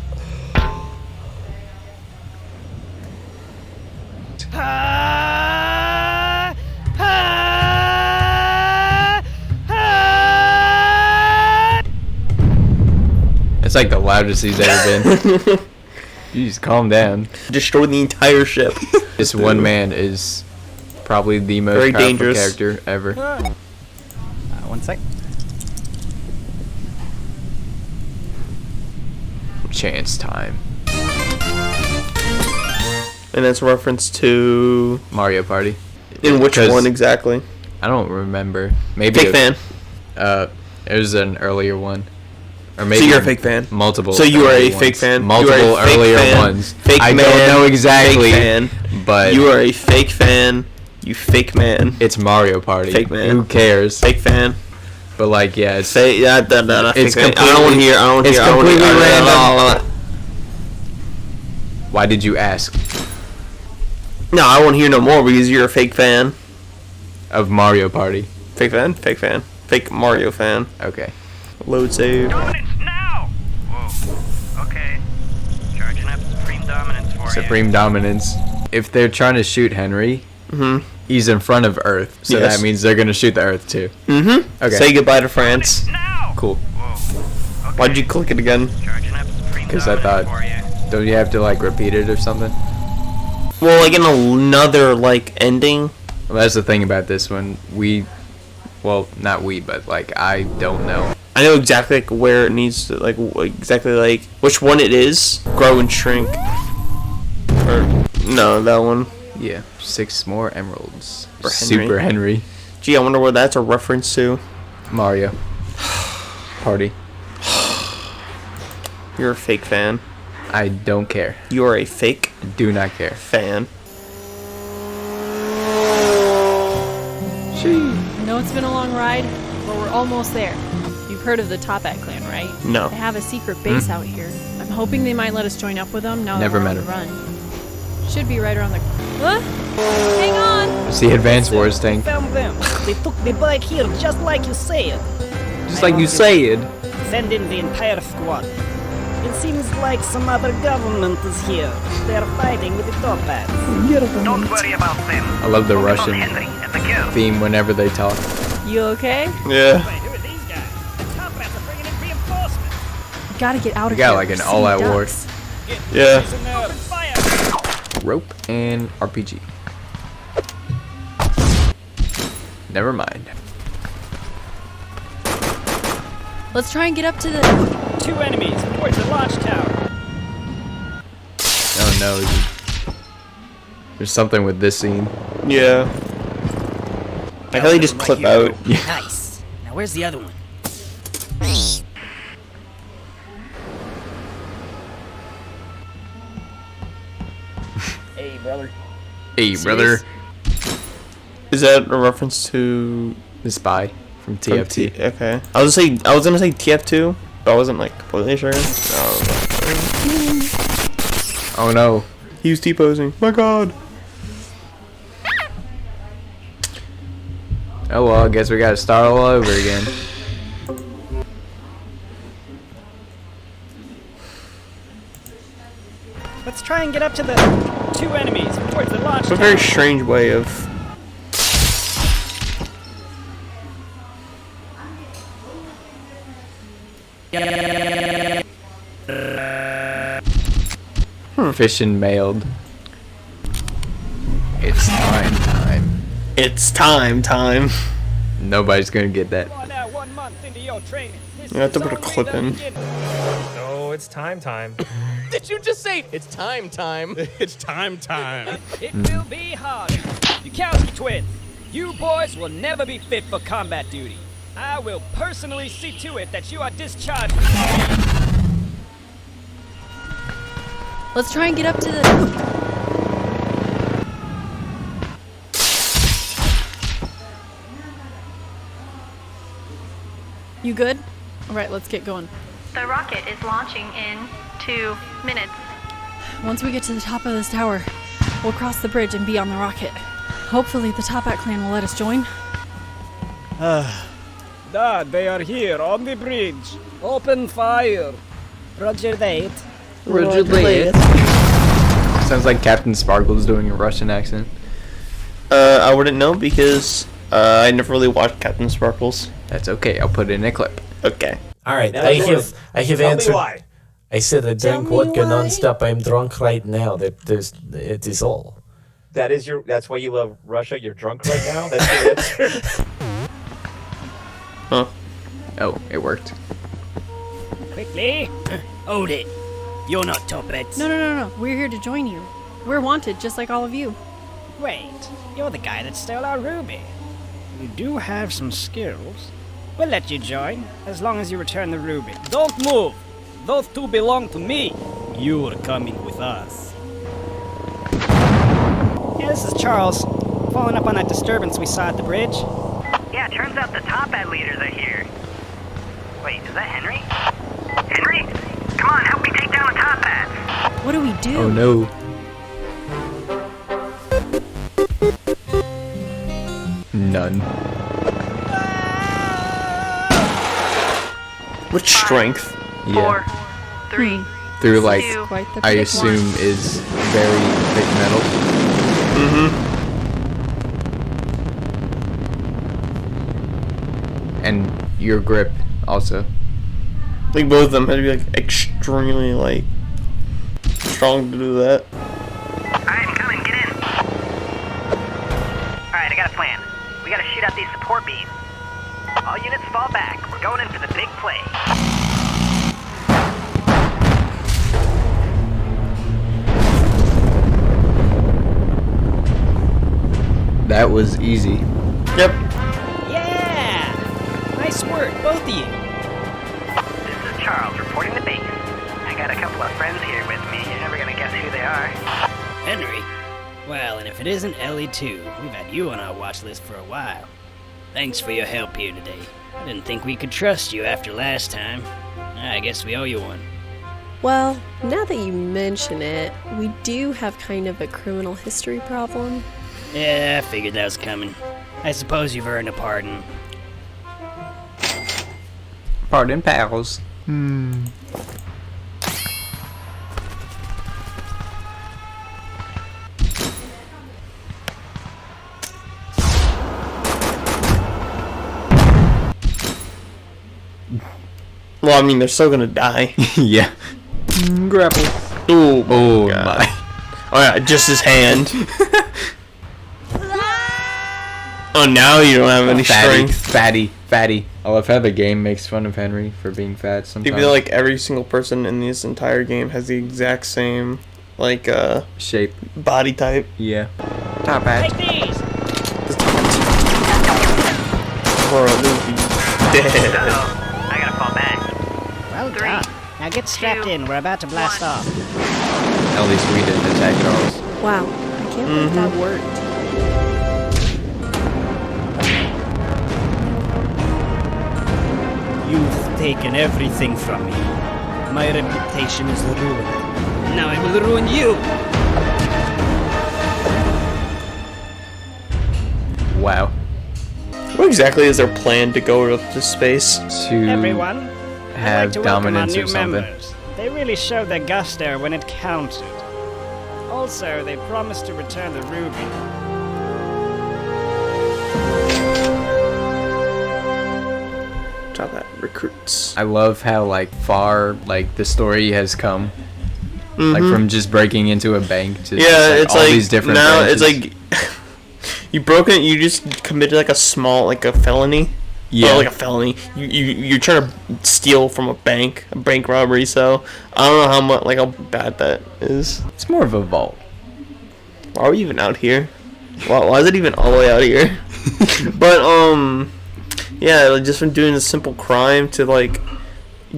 It's like the loudest he's ever been. You just calm down. Destroy the entire ship. This one man is probably the most Very powerful dangerous character ever. 1 sec. Chance time. And that's a reference to Mario Party. in which 'Cause one exactly? I don't remember. Maybe Fake fan. It was an earlier one. Or maybe So you're a fake fan. Multiple. So you are a early fake ones. fan. Multiple You are a fake earlier fan. ones. Fake I man. don't know exactly, Fake fan. but You are a fake fan. You fake man. it's Mario Party. Fake man. Who cares? Fake fan. But like, yeah, it's Fake. Yeah. It's Fake fan. I don't want to hear. I don't want to it's hear. I don't wanna hear- completely I don't random. wanna- Why did you ask? No, I won't hear no more because you're a fake fan. Of Mario Party. Fake fan. Fake fan. Fake Mario fan. Okay. Load save. Dominance now! Whoa. Okay. Charging up supreme dominance for you. Supreme dominance. If they're trying to shoot Henry, he's in front of Earth, so Yes. that means they're gonna shoot the Earth too. Okay. Say goodbye to France. Now! Cool. Whoa. Okay. Why'd you click it again? Charging up supreme 'Cause I dominance thought- for you. Don't you have to like repeat it or something? Well, like in another like ending. Well, that's the thing about this one. Well, not we, but like I don't know. I know exactly like where it needs to exactly like which one it is. Grow and shrink. Or no, that one. Yeah, 6 more emeralds. For Henry. Super Henry. Gee, I wonder what that's a reference to. Mario. Party. You're a fake fan. I don't care. You are a fake Do not care. fan. I know it's been a long ride, but we're almost there. You've heard of the Toppat clan, right? No. They have a secret base out here. I'm hoping they might let us join up with them now Never that we're met on the run. Should be right around the... What? Hang on! It's the Advanced Wars tank. Found them. They took me back here just like you said. Just like you said. Send in the entire squad. It seems like some other government is here. They're fighting with the Toppats. Don't worry about them. I love the Focus on Russian Henry and the kill. theme whenever they talk. You okay? Yeah. Wait, who are these guys? The Toppats are bringing in reinforcements. Gotta get out of We got here. like an We're all-out seeing war. ducks. Yeah. Open fire. Rope and RPG. Never mind. Let's try and get up to the... 2 enemies towards the launch tower. Oh no. There's something with this scene. Yeah. I how they just clip out. Nice. Now where's the other one? Hey, brother. Hey, brother. Is that a reference to The spy from from TFT. Okay. I was gonna say TF2, but I wasn't like completely sure. Oh no. He was T-posing. My God. Oh well, I guess we gotta start all over again. Let's try and get up to the 2 enemies towards the launch It's a tower. very strange way of. Fishing mailed. It's time. It's time. Nobody's gonna get that. Come on now, 1 month into your training. This You have to is put a only clip the in. beginning. No, it's time. Did you just say it's time? It's time. It will be hard. Bukowski twins. You boys will never be fit for combat duty. I will personally see to it that you are discharged. Let's try and get up to the... You good? Alright, let's get going. The rocket is launching in 2 minutes. Once we get to the top of this tower, we'll cross the bridge and be on the rocket. Hopefully the Top Hat clan will let us join. Dad, they are here on the bridge. Open fire. Roger that. Roger that. Sounds like Captain Sparkle's doing a Russian accent. I wouldn't know because I never really watched Captain Sparkles. That's okay. I'll put it in a clip. Okay. All right. I have answered. Why. I said I drank vodka nonstop. I'm drunk right now. It is all. That's why you love Russia. You're drunk right now. That's your answer. Huh? Oh, it worked. Quickly, hold it. You're not Toppets. No. We're here to join you. We're wanted, just like all of you. Wait, you're the guy that stole our ruby. You do have some skills. We'll let you join, as long as you return the ruby. Don't move. Those two belong to me. You're coming with us. Yeah, this is Charles. Following up on that disturbance we saw at the bridge. Yeah, turns out the Top Hat leaders are here. Wait, is that Henry? Henry? Come on, help me take down the Top Hats. What do we do? Oh no. None. With strength. Yeah. 4, 3, Through like, 2, Quite the I big assume one. is very thick metal. And your grip also. I think both of them had to be like extremely like strong to do that. Alright, I'm coming, get in. Alright, I got a plan. We gotta shoot out these support beams. All units fall back. We're going in for the big play. That was easy. Yep. Yeah! Nice work, both of you. This is Charles reporting the base. I got a couple of friends here with me. You're never gonna guess who they are. Henry? Well, and if it isn't Ellie too, we've had you on our watch list for a while. Thanks for your help here today. I didn't think we could trust you after last time. I guess we owe you one. Well, now that you mention it, we do have kind of a criminal history problem. Yeah, I figured that was coming. I suppose you've earned a pardon. Pardon, pals. Well, I mean, they're still gonna die. Yeah. Grapple. Ooh, Oh God. my. Oh yeah, just his hand. Oh, now you don't have any strength. Fatty. I love how the game makes fun of Henry for being fat sometimes. You feel like every single person in this entire game has the exact same, like, shape, body type. Yeah. Top hat. Take these! Bro, this would be dead. I gotta fall back. Well 3, done. Now get strapped 2, in, we're about to blast 1. off. At least we didn't attack Charles. Wow, I can't believe that worked. You've taken everything from me. My reputation is ruined. Now I will ruin you! Wow. What exactly is their plan to go up to space? To Everyone, I'd have like to welcome our dominance new or something. members. They really showed their gusto when it counted. Also, they promised to return the ruby. Top Hat recruits. I love how like far like the story has come. Like from just breaking into a bank to it's all like these different now branches. it's like you broke it. You just committed like a small like a felony. Yeah. Or like a felony. You're trying to steal from a bank robbery. So I don't know how much how bad that is. It's more of a vault. Why are we even out here? Wow, why is it even all the way out here? But yeah, like, just from doing a simple crime to like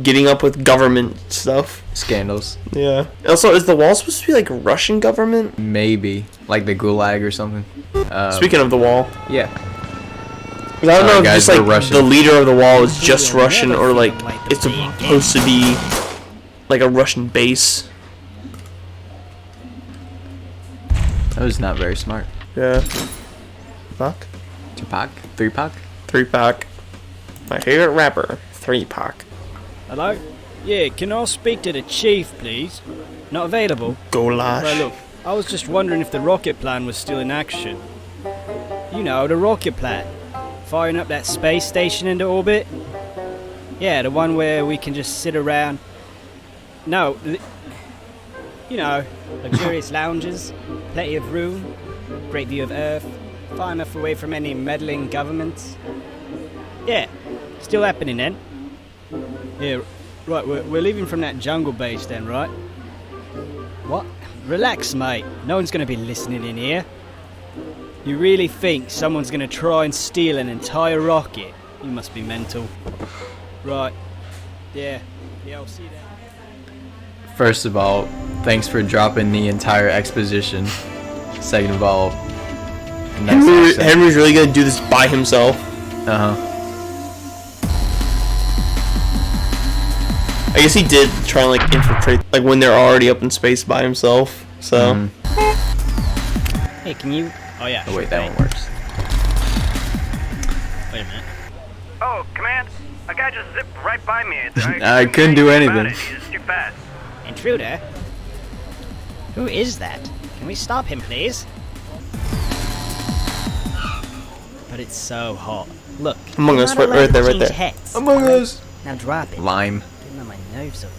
getting up with government stuff. Scandals. Yeah. Also, is the wall supposed to be like Russian government? Maybe like the Gulag or something. Speaking of the wall. Yeah. I don't know if guys, just like Russian. the leader of the wall is just Russian or like it's supposed to be like a Russian base. That was not very smart. Yeah. Fuck. 2-pack? 3-pack? 3-pack. My favorite rapper. 3-pack. Hello? Yeah, can I speak to the chief, please? Not available? Gulash. Right, look, I was just wondering if the rocket plan was still in action. You know, the rocket plan. Firing up that space station into orbit? Yeah, the one where we can just sit around. No, you know, luxurious lounges, plenty of room, great view of Earth, far enough away from any meddling governments. Yeah, still happening then. Yeah, right, we're leaving from that jungle base then, right? What? Relax, mate. No one's gonna be listening in here. You really think someone's gonna try and steal an entire rocket? You must be mental. Right. Yeah, I'll see that. First of all, thanks for dropping the entire exposition. Second of all, Henry's really gonna do this by himself. I guess he did try and like infiltrate, like when they're already up in space by himself. So. Hey, can you? Oh yeah. Oh wait, that one works. Wait a minute. Oh, Command, a guy just zipped right by me. I couldn't do anything. He's too fast. Intruder? Who is that? Can we stop him, please? But it's so hot. Look. Among Us, right there, right there. Among Us. Now drop it. Lime. Getting on my nerves over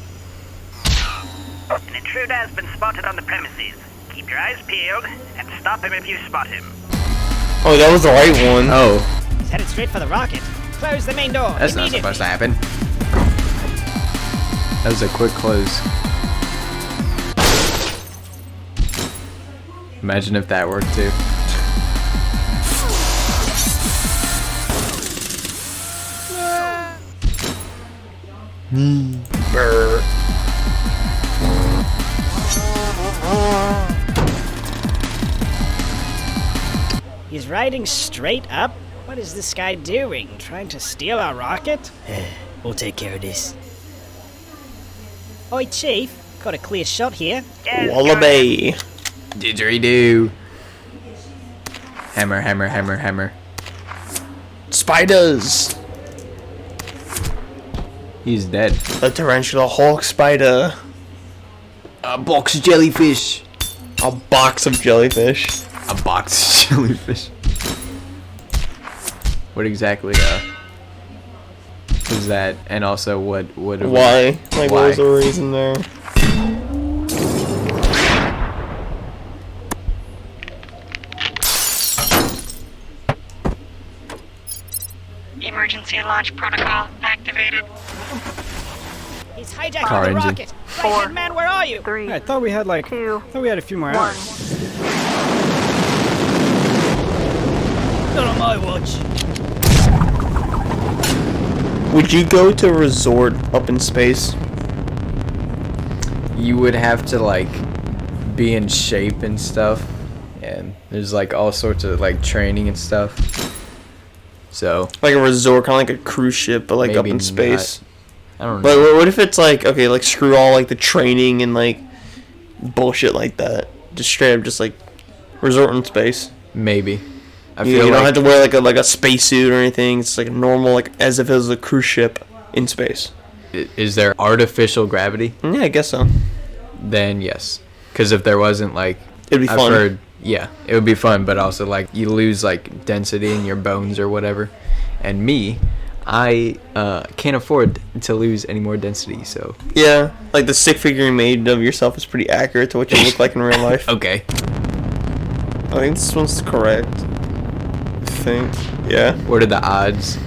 here. An intruder has been spotted on the premises. Keep your eyes peeled and stop him if you spot him. Oh, that was the right one. Oh. He's headed straight for the rocket. Close the main door. That's not supposed to happen. That was a quick close. Imagine if that worked too. Brr. He's riding straight up? What is this guy doing? Trying to steal our rocket? We'll take care of this. Oi, Chief. Got a clear shot here. Wallaby. Didgeridoo. Hammer, hammer, hammer, hammer. Spiders. He's dead. The tarantula hawk spider. A box of jellyfish. A box of jellyfish. A box of jellyfish. What exactly is that? And also what why? Like why? what was the reason there? Emergency launch protocol activated. He's hijacking Car the engine. rocket. Right, man, where are you? 3, I thought we had like, 2, I thought we had a few more 1. hours. Not on my watch. Would you go to a resort up in space? You would have to like be in shape and stuff, and there's like all sorts of like training and stuff. So Like a resort, kind of like a cruise ship, but like up maybe in space. I don't know. Like, what if it's like, okay, like screw all like the training and like bullshit like that. Just straight up, just like resort in space. Maybe. I You feel don't like have to wear like a spacesuit or anything. It's like normal, like as if it was a cruise ship in space. Is there artificial gravity? Yeah, I guess so. Then yes, because if there wasn't, like It'd be I've fun. heard, yeah, it would be fun, but also like you lose like density in your bones or whatever. And me, I can't afford to lose any more density, so Yeah, like the stick figure you made of yourself is pretty accurate to what you look like in real life. okay. I think this one's correct. I think. Yeah. What are the odds?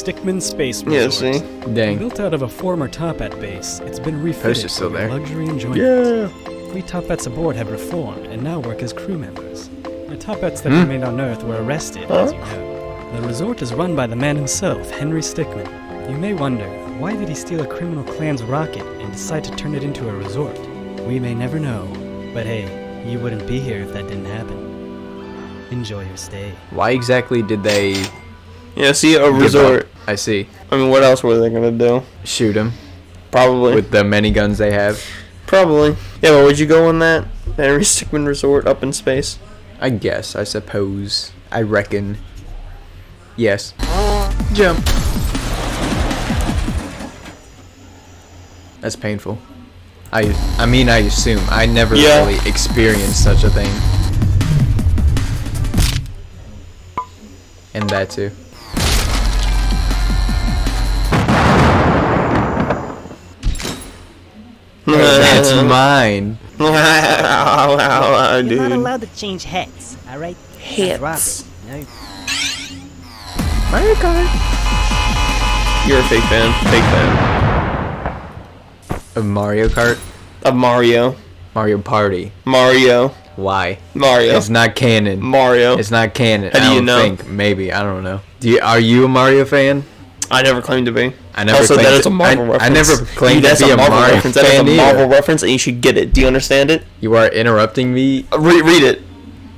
Stickmin Space Yeah, Resort. see? Dang. Built out of a former Toppat base, it's been refitted Poster's still for your there. luxury enjoyment. Yeah. We Toppats aboard have reformed and now work as crew members. The Toppats that remained on Earth were arrested, as you know. The resort is run by the man himself, Henry Stickmin. You may wonder, why did he steal a criminal clan's rocket and decide to turn it into a resort? We may never know, but hey, you wouldn't be here if that didn't happen. Enjoy your stay. Why exactly did they... Yeah, see, a resort. I see. I mean, what else were they gonna do? Shoot him. Probably. With the many guns they have. Probably. Yeah, but would you go on that? The Henry Stickmin Resort up in space? I guess, I suppose. I reckon. Yes. Jump. That's painful. I mean, I assume. I never really experienced such a thing. And that too. That's mine. You're not allowed to change hats, alright? Hats. No. Mario Kart. You're a fake fan. Fake fan. Of Mario Kart? Of Mario. Mario Party. Mario. Why? Mario. It's not canon. Mario. It's not canon. How do you know? Think. Maybe. I don't know. Are you a Mario fan? I never claimed to be. I never also, claimed that is a Marvel reference. I never claimed That's to be a Marvel Mario reference. fan That is a Marvel either. reference, and you should get it. Do you understand it? You are interrupting me. Read it.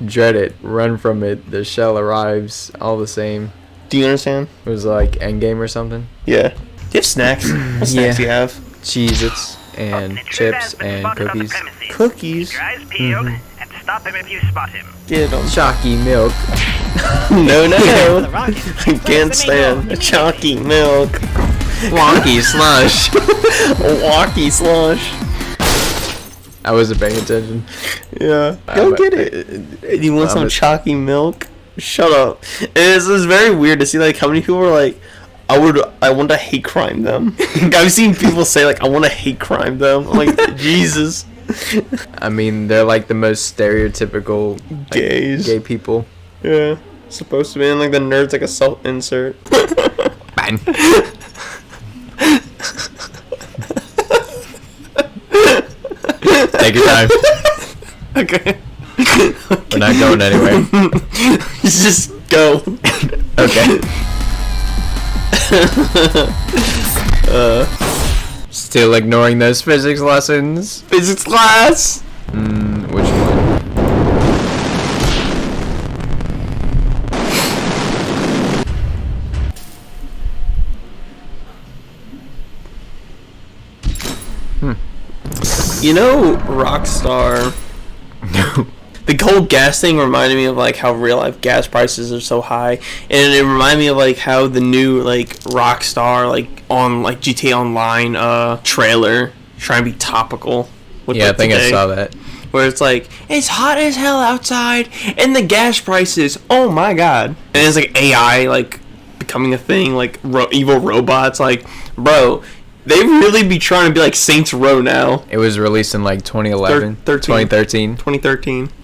Dread it. Run from it. The shell arrives. All the same. Do you understand? It was like Endgame or something. Yeah. Do you have snacks? What snacks do you have? Cheez-Its and chips and cookies. Cookies? And stop him if you spot him. Get them. Chalky milk. No. I can't stand the chalky milk. Wonky slush. Wonky slush. I wasn't paying attention. Yeah. Go get it. You want some chalky milk? Shut up. It's very weird to see like how many people are like, I want to hate crime them. I've seen people say like, I want to hate crime them. I'm like, Jesus. I mean, they're like the most stereotypical gays. Gay people. Yeah. Supposed to be in like the nerds like a self-insert. Bang. Take your time. Okay. We're not going anywhere. Just go. Okay. Still ignoring those physics lessons. Physics class. Which one? You know, Rockstar. The whole gas thing reminded me of like how real life gas prices are so high, and it reminded me of like how the new like Rockstar like on like GTA Online trailer trying to be topical. With, Yeah, like, I think today, I saw that. where it's like it's hot as hell outside, and the gas prices. Oh my god! And it's like AI like becoming a thing, like evil robots. Like, bro. They really be trying to be like Saints Row now. It was released in like 2011, 2013.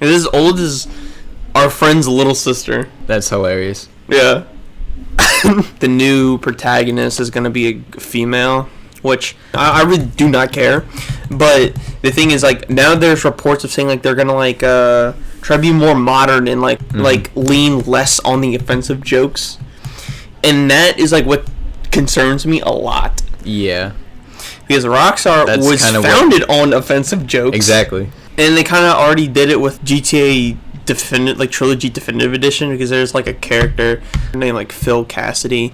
It is as old as our friend's little sister. That's hilarious. Yeah. The new protagonist is going to be a female, which I really do not care. But the thing is, like, now there's reports of saying like they're going to like try to be more modern and like like lean less on the offensive jokes. And that is like what concerns me a lot. Yeah. Because Rockstar was founded on offensive jokes. Exactly. And they kind of already did it with GTA Trilogy Definitive Edition, because there's like a character named like Phil Cassidy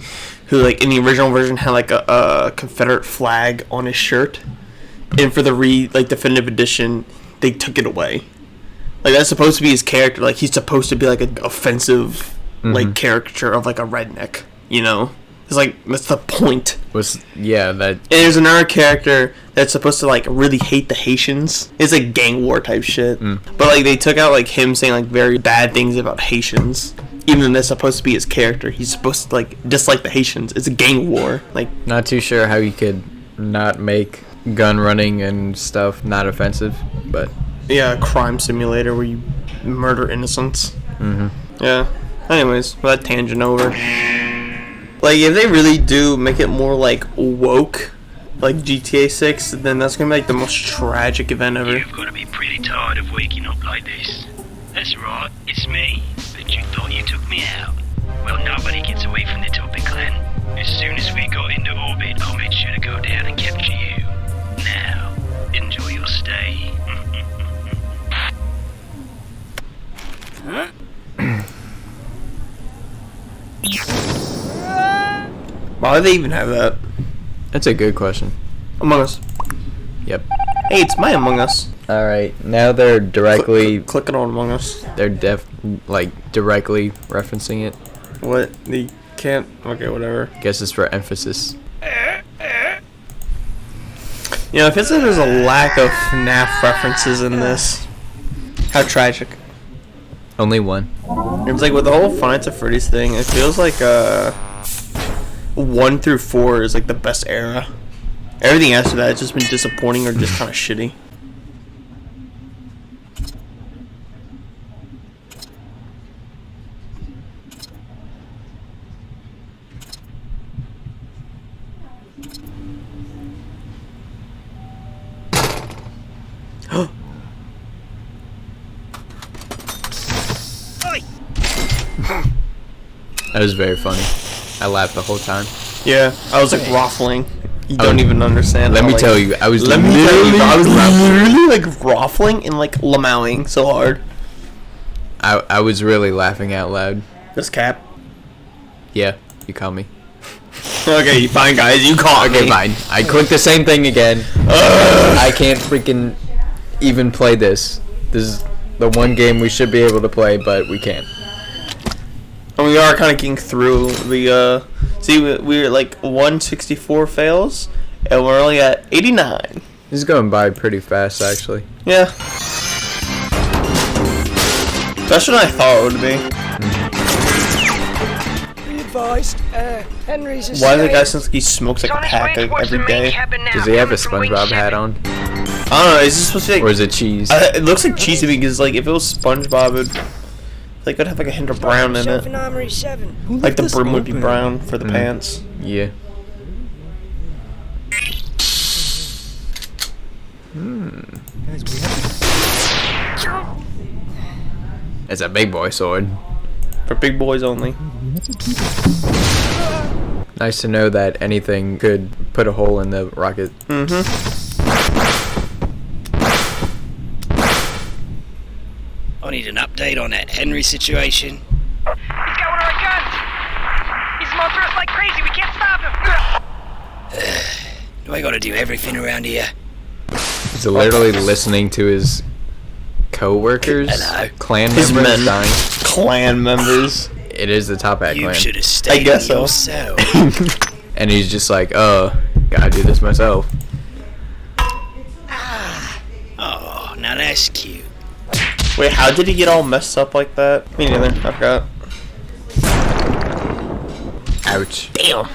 who like in the original version had like a Confederate flag on his shirt. And for the Definitive Edition, they took it away. Like that's supposed to be his character. Like he's supposed to be like an offensive like caricature of like a redneck, you know? It's like that's the point. And there's another character that's supposed to like really hate the Haitians. It's like gang war type shit. But like they took out like him saying like very bad things about Haitians. Even though that's supposed to be his character, he's supposed to like dislike the Haitians. It's a gang war. Like not too sure how you could not make gun running and stuff not offensive, but yeah, a crime simulator where you murder innocents. Yeah. Anyways, with that tangent over. Like, if they really do make it more, like, woke, like GTA 6, then that's gonna be, like, the most tragic event ever. You've got to be pretty tired of waking up like this. That's right, it's me. But you thought you took me out. Well, nobody gets away from the Topic Clan. As soon as we got into orbit, I made sure to go down and capture you. Now, enjoy your stay. Why do they even have that? That's a good question. Among Us. Yep. Hey, it's my Among Us. Alright, now they're directly... Clicking on Among Us. They're directly referencing it. What? They can't... Okay, whatever. Guess it's for emphasis. You know, it feels like there's a lack of FNAF references in this. How tragic. Only one. It's like with the whole Five Nights at Freddy's thing, it feels like 1 through 4 is like the best era. Everything after that has just been disappointing or just kind of shitty. That was very funny. I laughed the whole time. Yeah, I was like waffling. You don't even understand. Let me tell you, I was I was literally like waffling and like lamowing so hard. I was really laughing out loud. This cap. Yeah, you caught me. Okay, fine guys, you caught me. Okay, fine. I clicked the same thing again. I can't freaking even play this. This is the one game we should be able to play, but we can't. And we are kind of getting through the, see, we're like 164 fails, and we're only at 89. This is going by pretty fast, actually. Yeah. That's what I thought it would be. Be advised, Henry's a Why does the guy sound like he smokes like a pack like, every day? Does he have a SpongeBob hat on? I don't know, is this supposed to be like... Or is it cheese? It looks like cheese to me, because like, if it was SpongeBob, it would... Like, it'd have like a hint of brown in it. Like the brim would be brown for the pants. Yeah. It's a big boy sword. For big boys only. Nice to know that anything could put a hole in the rocket. I need an update on that Henry situation. He's got one of our guns! He's after us like crazy, we can't stop him! Do I gotta do everything around here? He's literally listening to his co-workers, clan His members men. dying. Clan members. It is the Top Hat You clan. should have stayed I guess in your so. cell. And he's just like, gotta do this myself. Oh, now that's cute. Wait, how did he get all messed up like that? Me neither, I forgot. Ouch. Damn.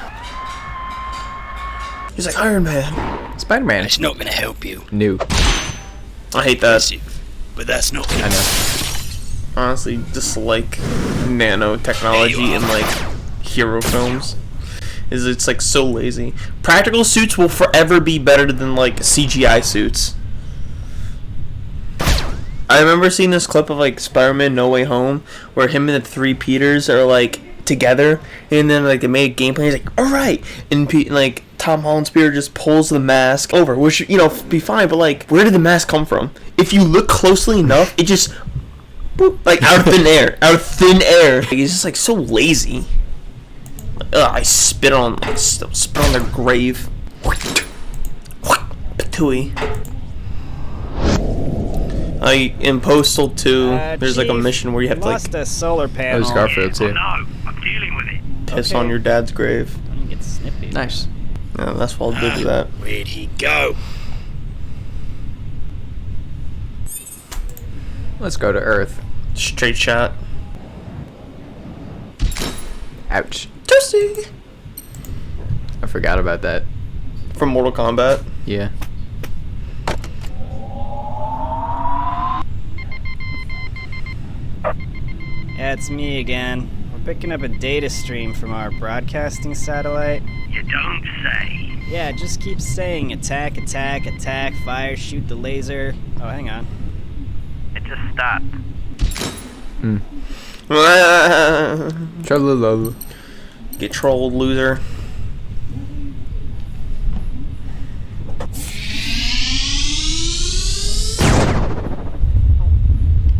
He's like Iron Man. Spider-Man. That's not gonna help you. New. I hate that. But that's not. I know. Honestly, dislike nanotechnology in like hero films. It's like so lazy. Practical suits will forever be better than like CGI suits. I remember seeing this clip of like Spider-Man No Way Home where him and the three Peters are like together, and then like they made a game plan. He's like, all right, and like Tom Holland's Peter just pulls the mask over, which, you know, be fine, but like, where did the mask come from? If you look closely enough, it just boop, like out of thin air, Like, it's just like so lazy. Like, I spit on their grave. Patooey. In Postal 2, there's like a Chief, mission where you have to like lost a solar panel. That was Garfield too. I'm dealing with it. piss on your dad's grave. Don't get snippy. Nice. Yeah, that's what I'll do to that. Where'd he go? Let's go to Earth. Straight shot. Ouch. Toasty! I forgot about that. From Mortal Kombat? Yeah. Yeah, it's me again. We're picking up a data stream from our broadcasting satellite. You don't say. Yeah, it just keeps saying attack, attack, attack, fire, shoot the laser. Oh, hang on. It just stopped. Tra-la-la. Get trolled, loser.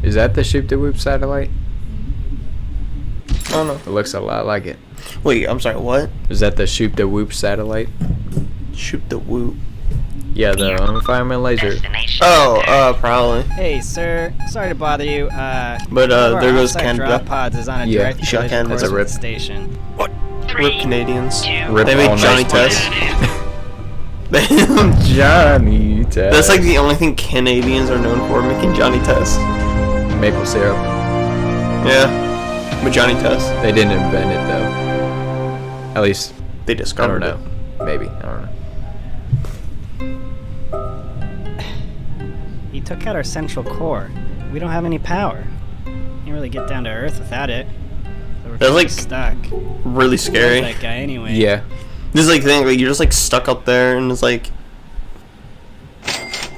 Is that the Shoot the Whoop satellite? I don't know. It looks a lot like it. Wait, I'm sorry, what? Is that the Shoot the Whoop satellite? Shoot the Whoop. Yeah, the fireman laser. Oh, probably. Hey, sir. Sorry to bother you. But one of our there goes offsite Canada. drop pods is on a Yeah, direct shot collision Canada. course That's a with rip. the station. Rip Canadians. Rip They made all Johnny nice Test. Johnny Test. That's like the only thing Canadians are known for, making Johnny Test. Maple syrup. Yeah. But Johnny Test. They didn't invent it though. At least They I don't discovered know. Maybe I don't know. He took out our central core. We don't have any power. Can't really get down to Earth without it. So we're That's kinda like stuck. really scary. That guy anyway. Yeah. This is like thing, like you're just like stuck up there, and it's like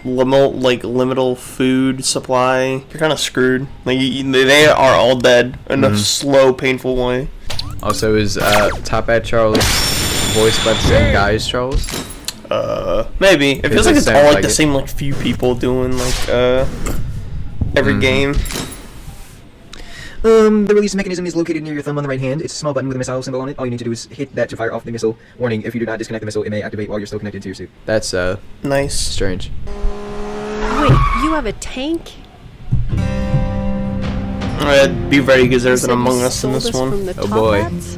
liminal food supply. You're kind of screwed. Like they are all dead in a slow, painful way. Also, is Top Hat Charles voiced by the same guy as Charles? Maybe. It feels like it's all sounds like like the it. same like few people doing like every game. The release mechanism is located near your thumb on the right hand. It's a small button with a missile symbol on it. All you need to do is hit that to fire off the missile. Warning, if you do not disconnect the missile, it may activate while you're still connected to your suit. That's Nice. strange. Wait, you have a tank? Be ready because there's You an said Among you Us in stole this this one. From the Oh, Top boy. Hats?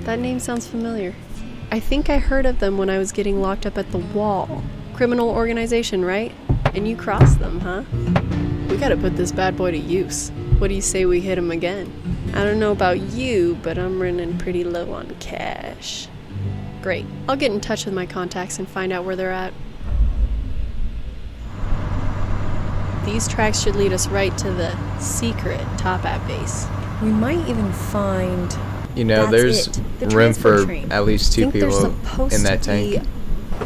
That name sounds familiar. I think I heard of them when I was getting locked up at the Wall. Criminal organization, right? And you crossed them, huh? We gotta put this bad boy to use. What do you say we hit him again? I don't know about you, but I'm running pretty low on cash. Great. I'll get in touch with my contacts and find out where they're at. These tracks should lead us right to the secret Top Hat base. We might even find... You know, That's there's it. The room transport for train. at least two Think there's people supposed in that to tank.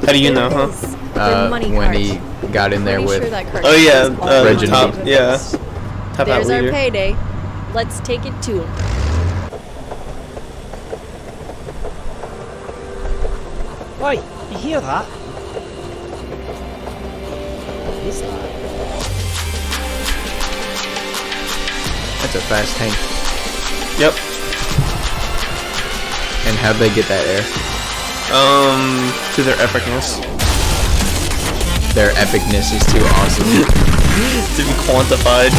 How do you know, huh? They're money When carts. he got in there Pretty with sure that cart Oh yeah, has all Reginald. the top, money. yeah. Top Hat There's our leader. payday. Let's take it to him. Oi, you hear that? What is that? That's a fast tank. Yep. And how'd they get that air? To their epicness. Their epicness is too awesome. To be quantified.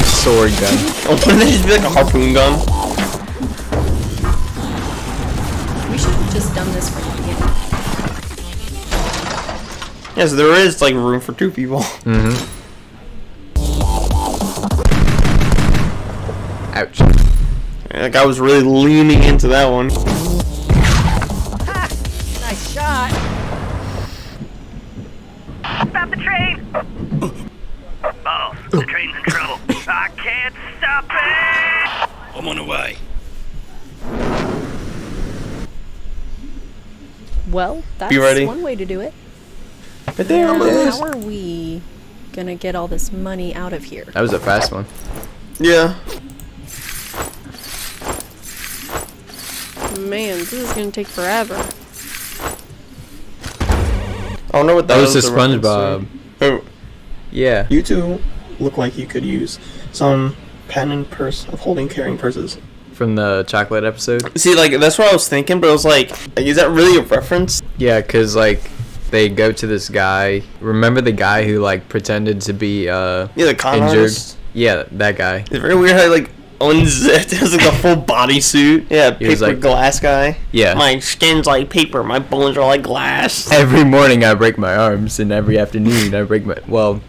Sword gun. Oh, wouldn't it just be like a harpoon gun? We should have just done this from the beginning. Yeah, so there is like room for two people. Mm-hmm. Ouch. Like I was really leaning into that one. Nice shot. Stop the train! Boss, the train's in trouble. I can't stop it! I'm on the way. Well, that's Be ready. one way to do it. But there it is. How are we gonna get all this money out of here? That was a fast one. Yeah. Man, this is gonna take forever. I don't know what that That was the a reference to. SpongeBob. Oh, Yeah. you two look like you could use some pen and purse of holding carrying purses. From the chocolate episode. See, like that's what I was thinking, but I was like, is that really a reference? Yeah, cause like they go to this guy. Remember the guy who like pretended to be Yeah, the con injured? artist. Yeah, that guy. It's very weird how he, like unzipped. It has like a full bodysuit. Yeah, He was paper like- glass guy. Yeah. My skin's like paper. My bones are like glass. Every morning I break my arms, and every afternoon I break my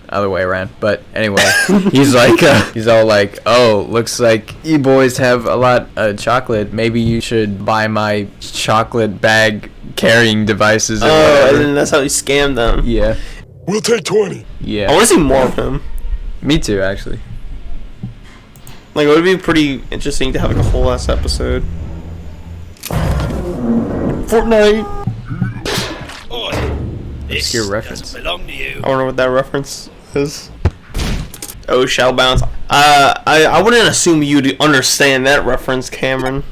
other way around. But anyway, he's like, he's all like, "Oh, looks like you boys have a lot of chocolate. Maybe you should buy my chocolate bag carrying devices." Or Oh, and whatever. then that's how he scammed them. Yeah, We'll take 20. yeah. I want to see more of him. Me too, actually. Like, it would be pretty interesting to have like a whole ass episode. Fortnite. Obscure reference. Belong to you. I wonder what that reference is. Oh, shall bounce. I wouldn't assume you'd understand that reference, Cameron.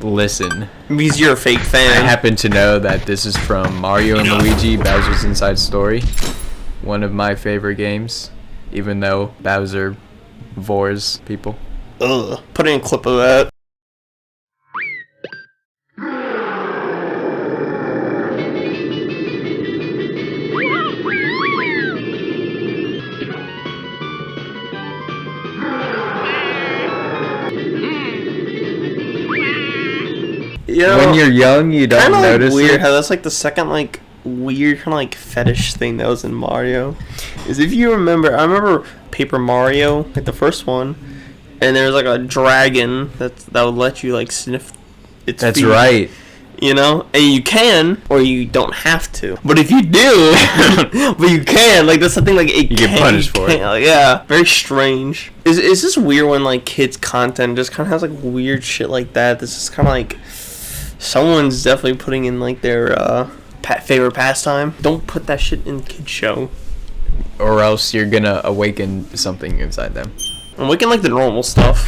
Listen. Because you're a fake fan. I happen to know that this is from Mario and Luigi Bowser's Inside Story. One of my favorite games. Even though Bowser vores people. Ugh. Put in a clip of that. You know, when you're young, you don't notice weird it. how that's like the second like weird kind of like fetish thing that was in Mario. Is if you remember, I remember Paper Mario, like the first one, and there's like a dragon that would let you like sniff its That's feet. right. You know, and you can, or you don't have to. But if you do, but you can, like that's something like it You get punished for it. Like, yeah, very strange. Is this weird when like kids content just kind of has like weird shit like that? This is kind of like someone's definitely putting in like their favorite pastime. Don't put that shit in kids show, or else you're gonna awaken something inside them. Awaken like the normal stuff.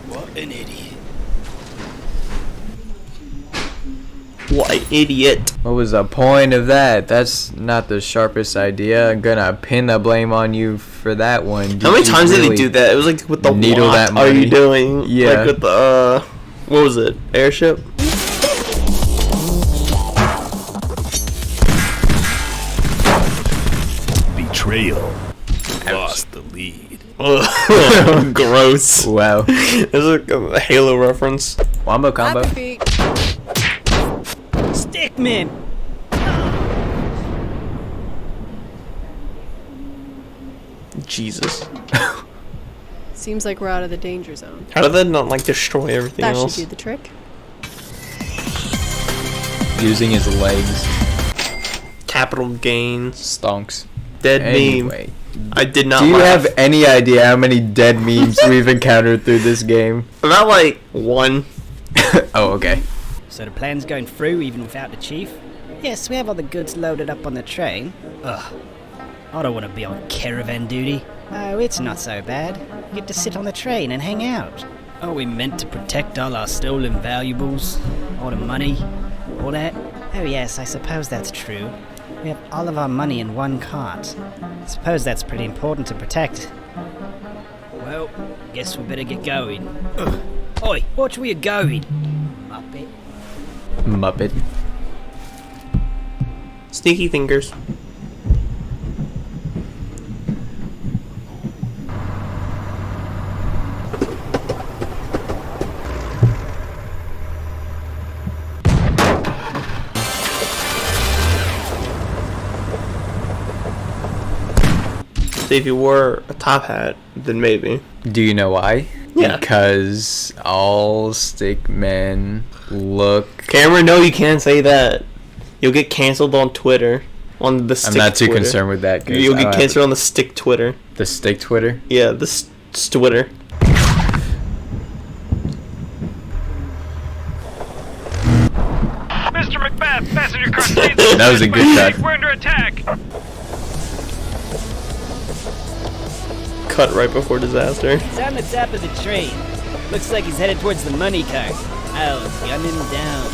What an idiot. What an idiot. What was the point of that? That's not the sharpest idea. I'm gonna pin the blame on you for that one. How many times did they do that? It was like with the needle what that are money. you doing? Yeah. Like with the what was it? Airship? Betrayal. Lost the lead. Ugh. Gross. Wow. It's like a Halo reference. Wombo combo. Stickmin! Jesus. Seems like we're out of the danger zone. How did that not like destroy everything That else? should do the trick. Using his legs. Capital gain. Stonks. Dead Anyway. meme. I did not Do you laugh. have any idea how many dead memes we've encountered through this game? About like one. Oh, okay. So the plan's going through even without the chief? Yes, we have all the goods loaded up on the train. Ugh. I don't want to be on caravan duty. Oh, it's not so bad. You get to sit on the train and hang out. Are we meant to protect all our stolen valuables? All the money? All that? Oh yes, I suppose that's true. We have all of our money in one cart. I suppose that's pretty important to protect. Well, guess we better get going. Ugh. Oi, watch where you're going. Muppet. Muppet. Sneaky fingers. See, if you wore a top hat, then maybe. Do you know why? Yeah. Because all stickmen look... Cameron, no, you can't say that. You'll get canceled on Twitter. On the stick I'm not too Twitter. concerned with that. 'Cause You'll I get don't canceled on the stick Twitter. The stick Twitter? Yeah, the Twitter. Mr. Macbeth, passenger car stays. That was a good shot. We're under attack. Cut right before disaster. He's on the top of the train. Looks like he's headed towards the money cart. I'll gun him down.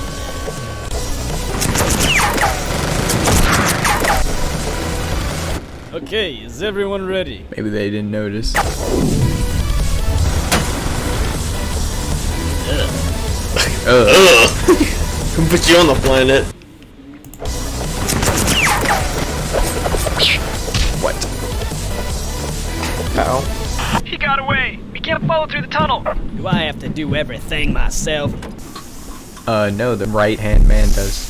Okay, is everyone ready? Maybe they didn't notice. Ugh. Who put you on the planet? What? Ow. He got away. We can't follow through the tunnel. Do I have to do everything myself? No, the right-hand man does.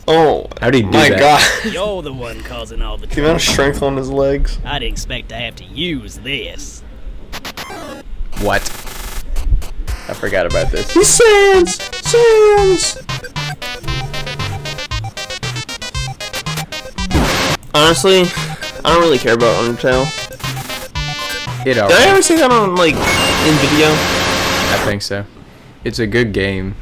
Oh, how'd he do my that? God. You're the one causing all the The amount of strength on his legs. I didn't expect to have to use this. What? I forgot about this. He sands! Sands! Honestly, I don't really care about Undertale. Did I ever say that on, like, in video? I think so. It's a good game.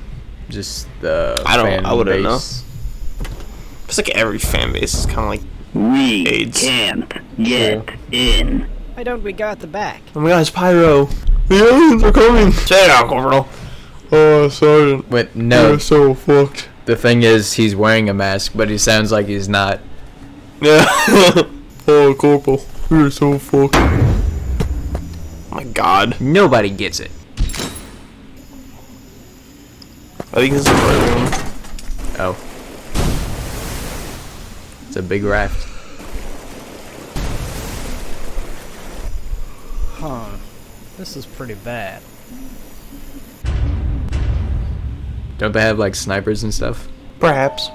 Just the I wouldn't know. It's like every fan base is kind of like AIDS. Can't get in. Why don't we go at the back? Oh my gosh, Pyro. The aliens are coming. Say it out, Corporal. Oh, Sergeant. But no. You're so fucked. The thing is, he's wearing a mask, but he sounds like he's not. Yeah. Oh, Corporal. You're so fucked. Oh my god. Nobody gets it. I think this is the right room. Oh. It's a big raft. Huh. This is pretty bad. Don't they have like snipers and stuff? Perhaps.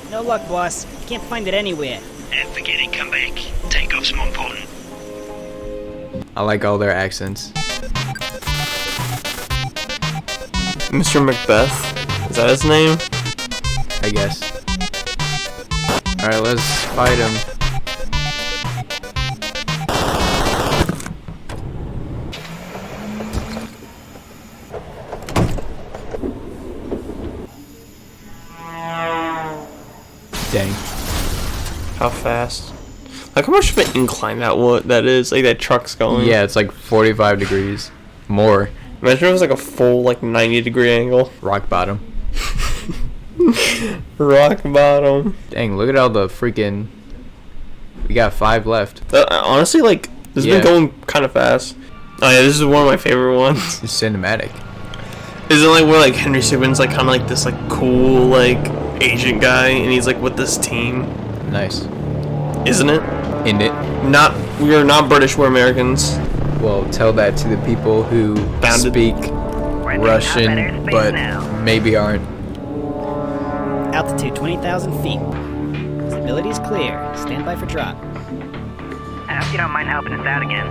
No luck, boss. Can't find it anywhere. And forget it, come back. Takeoff's more important. I like all their accents. Mr. Macbeth. Is that his name? I guess. Alright, let's fight him. Dang. How fast? Like, how much of an incline that is? Like, that truck's going? Yeah, it's like 45 degrees. More. Imagine if it was like a full, like, 90-degree angle. Rock bottom. Rock bottom. Dang, look at all the freaking... We got 5 left. Honestly, like, this has been going kind of fast. Oh yeah, this is one of my favorite ones. It's cinematic. Isn't it like where, like, Henry Stickmin's, like, kind of like this, like, cool, like, agent guy, and he's, like, with this team? Nice. Isn't it? In it. We are not British, we're Americans. Well, tell that to the people who speak Russian, but maybe aren't. Altitude 20,000 feet. Visibility is clear. Stand by for drop. I hope you don't mind helping us out again.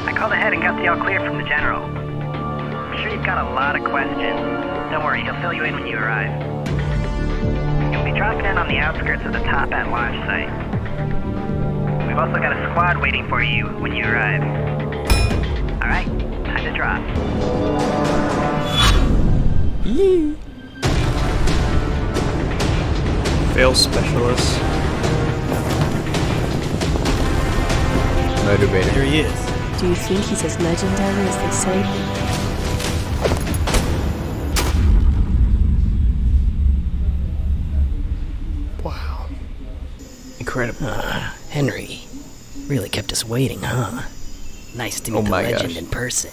I called ahead and got the all clear from the general. I'm sure you've got a lot of questions. Don't worry, he'll fill you in when you arrive. You'll be dropping in on the outskirts of the Top Hat launch site. We've also got a squad waiting for you when you arrive. Alright, time to drop. Yee. Fail specialist. Motivator. Here he is. Do you think he's as legendary as they say? Wow. Incredible. Henry. Really kept us waiting, huh? Nice to meet the legend in person.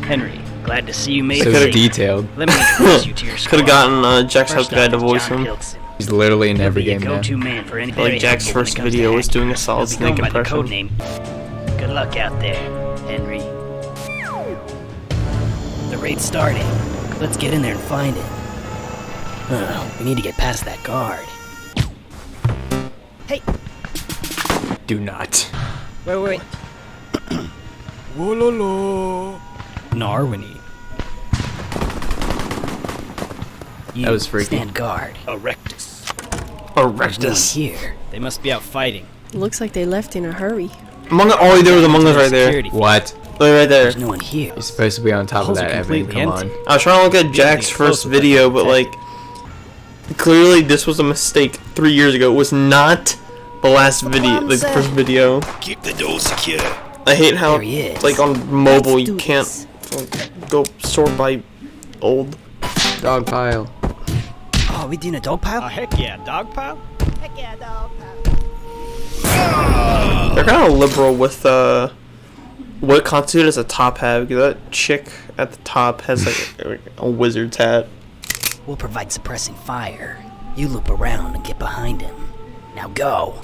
Henry, glad to see you made So it. detailed. Let me introduce you to your squad. Could have gotten Jack's First guy to off, voice John him. Hildson. He's literally in every He'll be game your now. go-to man for anything. Like Jack's first video was doing a solid snake impression. Code name. Good luck out there, Henry. The raid's starting. Let's get in there and find it. We need to get past that guard. Hey! Do not. Wait. Wololo. Narwini. That was freaky. Stand guard. Erectus. Erectus. There's no one here. They must be out fighting. Looks like they left in a hurry. Oh, there was Among Us right there. What? Look right there. There's no one here. You're supposed to be on top of Holes that, are Evan. completely Come empty. on. I was trying to look at Jack's first video, but like, clearly this was a mistake 3 years ago. It was not the last video, the first video. Keep the door secure. I hate how, There he is. like, on mobile Let's you do can't go sort by old. Dog pile. Oh, we doing a dog pile? Oh, heck yeah, dog pile? They're kind of liberal with what constitutes as a top hat, because that chick at the top has like a wizard's hat. We'll provide suppressing fire. You loop around and get behind him. Now go.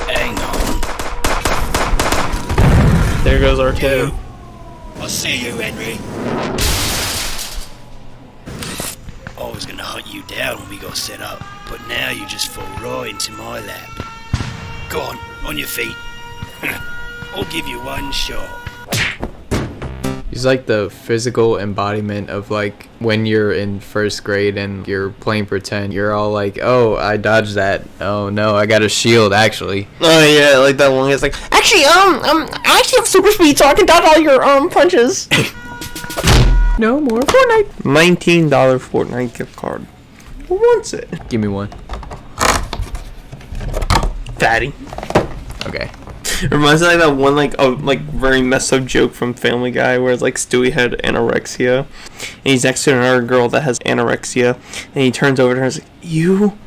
Hang on. There goes our two. I'll see you, Henry. I was gonna hunt you down when we got set up, but now you just fall right into my lap. Go on your feet. I'll give you one shot. He's like the physical embodiment of like when you're in first grade and you're playing pretend. You're all like, oh, I dodged that. Oh no, I got a shield actually. Oh yeah, like that one guy's like, actually, I actually have super speed, so I can dodge all your punches. No more Fortnite. $19 Fortnite gift card. Who wants it? Give me one. Fatty. Okay. It reminds me of that one like very messed up joke from Family Guy where it's like Stewie had anorexia and he's next to another girl that has anorexia and he turns over to her and is like, you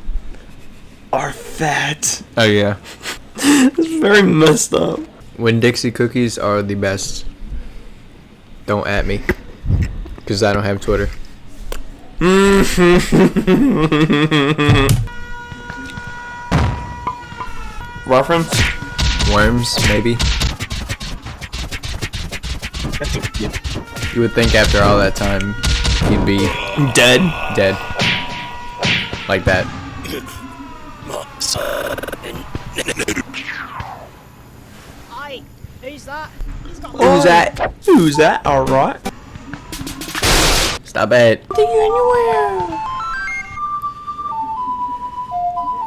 are fat. Oh yeah. It's very messed up. When Dixie cookies are the best. Don't at me. Because I don't have Twitter. Reference? Worms, maybe. You would think after all that time you'd be dead. Like that. Aye, who's that? Who's that? Alright. Stop it.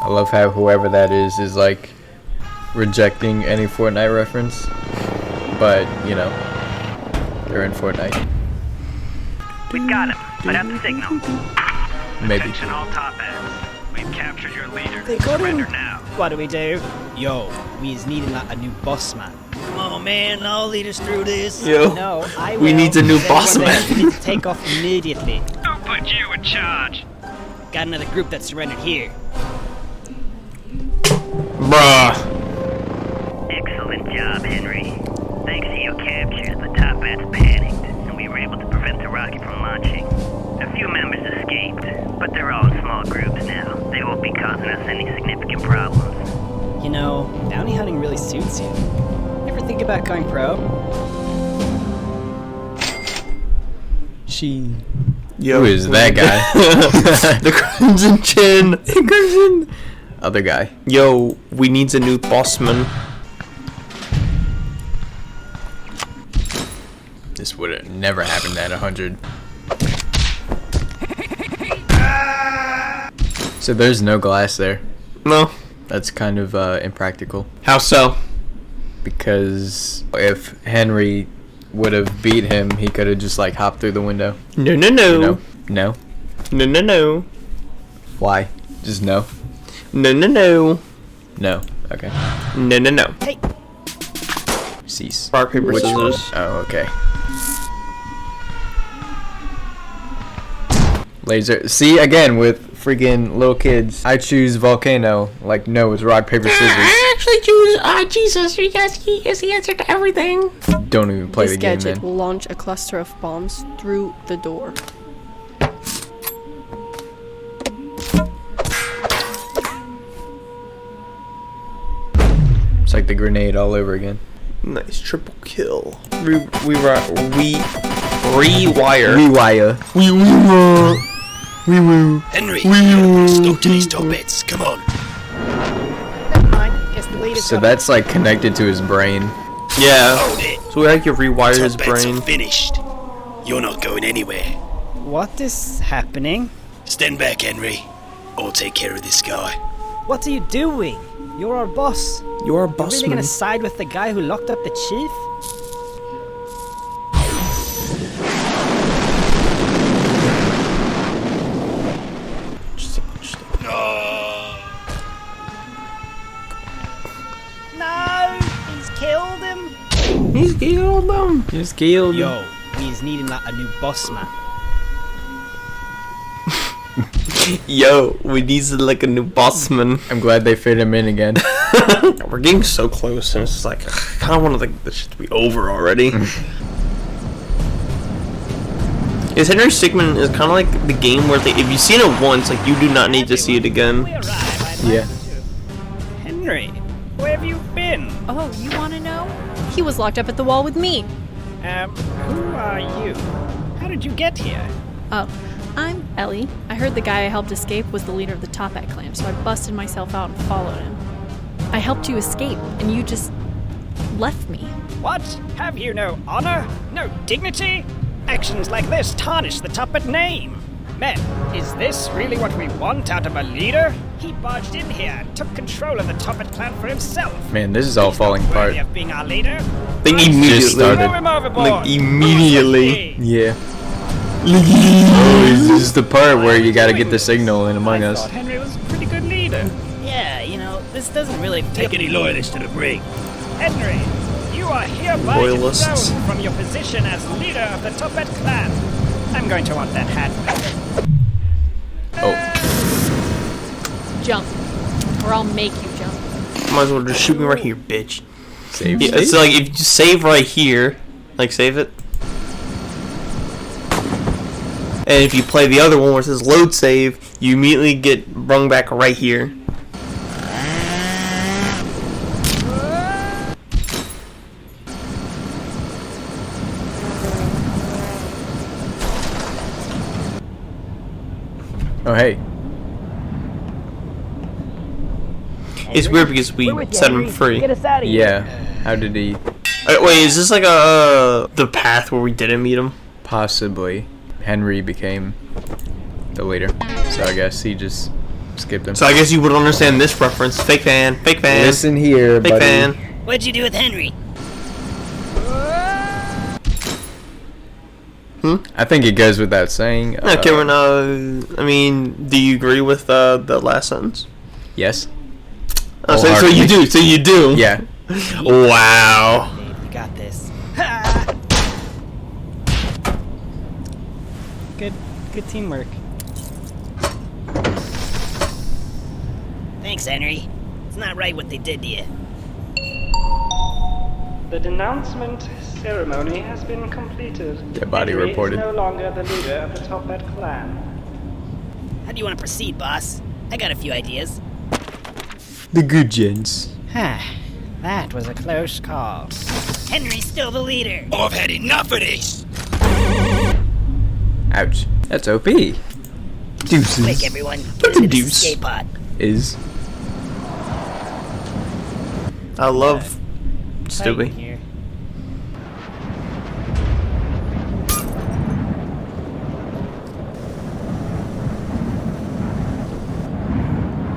I love how whoever that is like rejecting any Fortnite reference, but you know, they're in Fortnite. We've got him. Put out the signal. Maybe. Attention all top ends. We've captured your leader. They got him. Surrender now. What do we do? Yo, we is needing like a new boss man. Come on, man, I'll lead us through this. Yo, No, I will. we need a new Then boss we're man. ready to take off immediately. Who put you in charge? Got another group that surrendered here. Bruh. Excellent job, Henry. Thanks to your capture, the top bats panicked, and we were able to prevent the rocket from launching. A few members escaped, but they're all in small groups now. They won't be causing us any significant problems. You know, bounty hunting really suits you. Ever think about going pro? Who is that guy? The Crimson Chin. The Crimson. Other guy. Yo, we needs a new bossman. This would have never happened at 100. So there's no glass there. No. That's kind of impractical. How so? Because if Henry would have beat him, he could have just like hopped through the window. No. You know? No. No. Why? Just no. No. No. Okay. No. Hey. Cease. Rock, paper, scissors. Oh, okay. Laser. See, again, with freaking little kids. I choose volcano. Like, no, it's rock, paper, scissors. I actually choose Jesus because he is the answer to everything. Don't even play This the game, gadget man. will launch a cluster of bombs through the door. It's like the grenade all over again. Nice triple kill. Rewire. Henry, you stuck to these top bits. Come on. Never mind. Guess the leader's So got that's like connected to his brain. Yeah. Hold it. So we like to rewire his Top bets brain. are finished. You're not going anywhere. What is happening? Stand back, Henry. I'll take care of this guy. What are you doing? You're our boss. You're a You're really bossman. gonna side with the guy who locked up the chief? No! He's killed him! He's killed them. He's killed. Yo, he's needing like a new boss man. Yo, we need like a new bossman. I'm glad they fit him in again. We're getting so close, and it's just like, I kind of want this shit to be over already. Is Henry Stickmin is kind of like the game where if you've seen it once, like you do not need to see it again. Yeah. Henry, where have you been? Oh, you want to know? He was locked up at the wall with me. Who are you? How did you get here? Oh, I'm Ellie. I heard the guy I helped escape was the leader of the Top Hat clan, so I busted myself out and followed him. I helped you escape, and you just left me. What? Have you no honor? No dignity? Actions like this tarnish the Tuppet name. Men, is this really what we want out of a leader? He barged in here and took control of the Tuppet clan for himself. Man, this is all falling apart. Worthy of being our leader? They immediately Just started. Throw him overboard. Like immediately. Yeah. Oh, this is the part where you gotta get the signal in Among Us. Henry was a pretty good leader. Yeah, you know, this doesn't really Take any loyalists to the brig. Henry, you are hereby Loyalists. disowned from your position as leader of the Tuppet clan. I'm going to want that hat back. Oh. Jump. Or I'll make you jump. Might as well just shoot me right here, bitch. Save. Yeah, so like if you save right here, like save it. And if you play the other one where it says load save, you immediately get brung back right here. Oh, hey. It's weird because we set him free. Get us out of here. Yeah. How did he? Wait, is this like the path where we didn't meet him? Possibly. Henry became the leader. So I guess he just skipped him. So I guess you would understand this reference. Fake fan. Fake fan. Listen here, Fake buddy. fan. What'd you do with Henry? I think it goes without saying. No, Cameron, I mean, do you agree with the last sentence? Yes. Oh, so you do. So you do. Yeah. Wow. Dave, you got this. Good teamwork. Thanks, Henry. It's not right what they did to you. The denouncement ceremony has been completed. Dead body Henry reported. is no longer the leader of the Tuppet clan. How do you want to proceed, boss? I got a few ideas. The good gents. That was a close call. Henry's still the leader. Oh, I've had enough of this. Ouch. That's OP. Deuces. Quick, everyone. That's Get a into deuce. the escape pod. Is. I love Stewie. Here.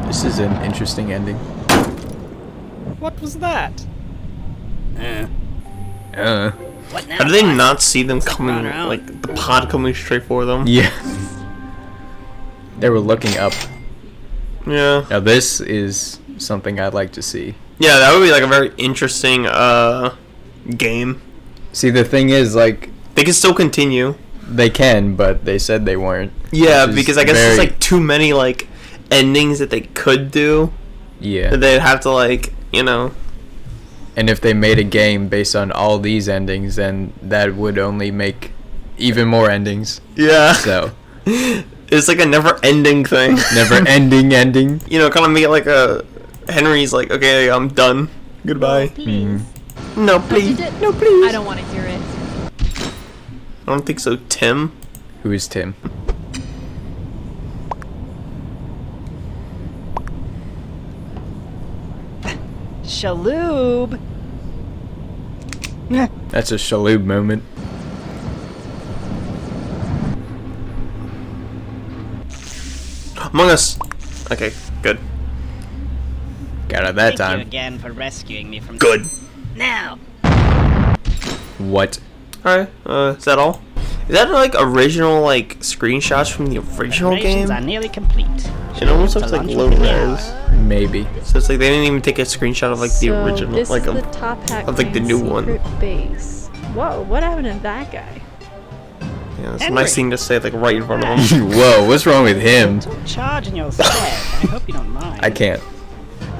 This is an interesting ending. What was that? What now? How do they boss? not see them coming, on our own. like the pod coming straight for them? Yeah. They were looking up. Yeah. Now this is something I'd like to see. Yeah, that would be like a very interesting game. See, the thing is, like, They can still continue. they can, but they said they weren't. Yeah, which is because I guess there's very- like too many like endings that they could do. Yeah. That they'd have to like, you know. And if they made a game based on all these endings, then that would only make even more endings. Yeah. So. It's like a never-ending thing. Never-ending ending. You know, kind of make it like a Henry's like, okay, I'm done. Goodbye. No, please. No, please. I don't want to hear it. I don't think so. Tim. Who is Tim? Shaloob. That's a Shaloob moment. Among Us. Okay, good. Got it that Thank you time. again for rescuing me from. Good. Now. What? Alright, is that all? Is that like original like screenshots from the original game? Preparations are nearly complete. It almost looks like low res. Maybe. So it's like they didn't even take a screenshot of like the So original, this like is of, the Top Hat of like the Clan new one. secret base. Whoa, what happened to that guy? Yeah, that's a Henry. nice thing to say like right in front of him. Whoa, what's wrong with him? Charge in your stead. I hope you don't mind. I can't.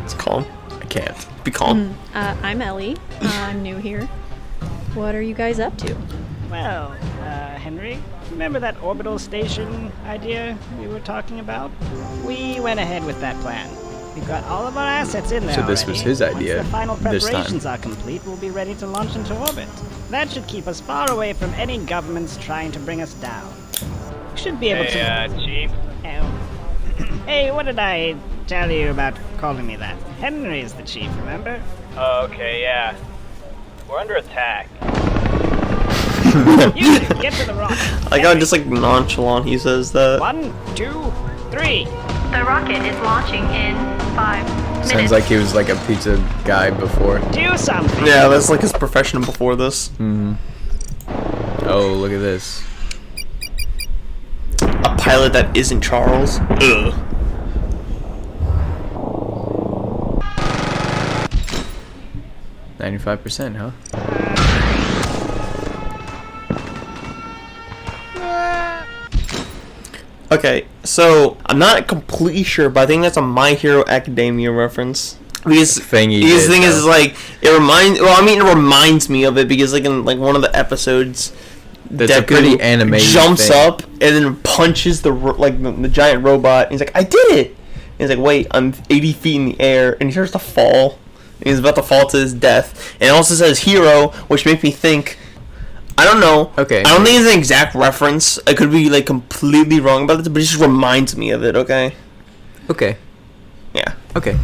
It's calm. I can't. Be calm. I'm Ellie. I'm new here. What are you guys up to? Well, Henry, remember that orbital station idea we were talking about? We went ahead with that plan. We've got all of our assets in there So this already. was his idea Once the final this time. preparations are complete, we'll be ready to launch into orbit. That should keep us far away from any governments trying to bring us down. We should be able to... Chief. Hey, what did I tell you about calling me that? Henry is the chief, remember? Oh, okay, yeah. We're under attack. You two, get to the rocket. Like how just like nonchalant he says that. 1, 2, 3. The rocket is launching in 5 minutes. Sounds like he was like a pizza guy before. Do something. Yeah, that's like his profession before this. Oh, look at this. A pilot that isn't Charles. Ugh. %, huh? Okay, so I'm not completely sure, but I think that's a My Hero Academia reference. Because Thingy his did, thing is though. like it reminds me of it because like in like one of the episodes, That's a Deku pretty animated jumps thing. up and then punches the giant robot. And he's like, I did it. And he's like, wait, I'm 80 feet in the air, and he starts to fall. And he's about to fall to his death. And it also says hero, which makes me think. I don't know. Okay. I don't think it's an exact reference. I could be like completely wrong about it, but it just reminds me of it. Okay. Okay. Yeah. Okay.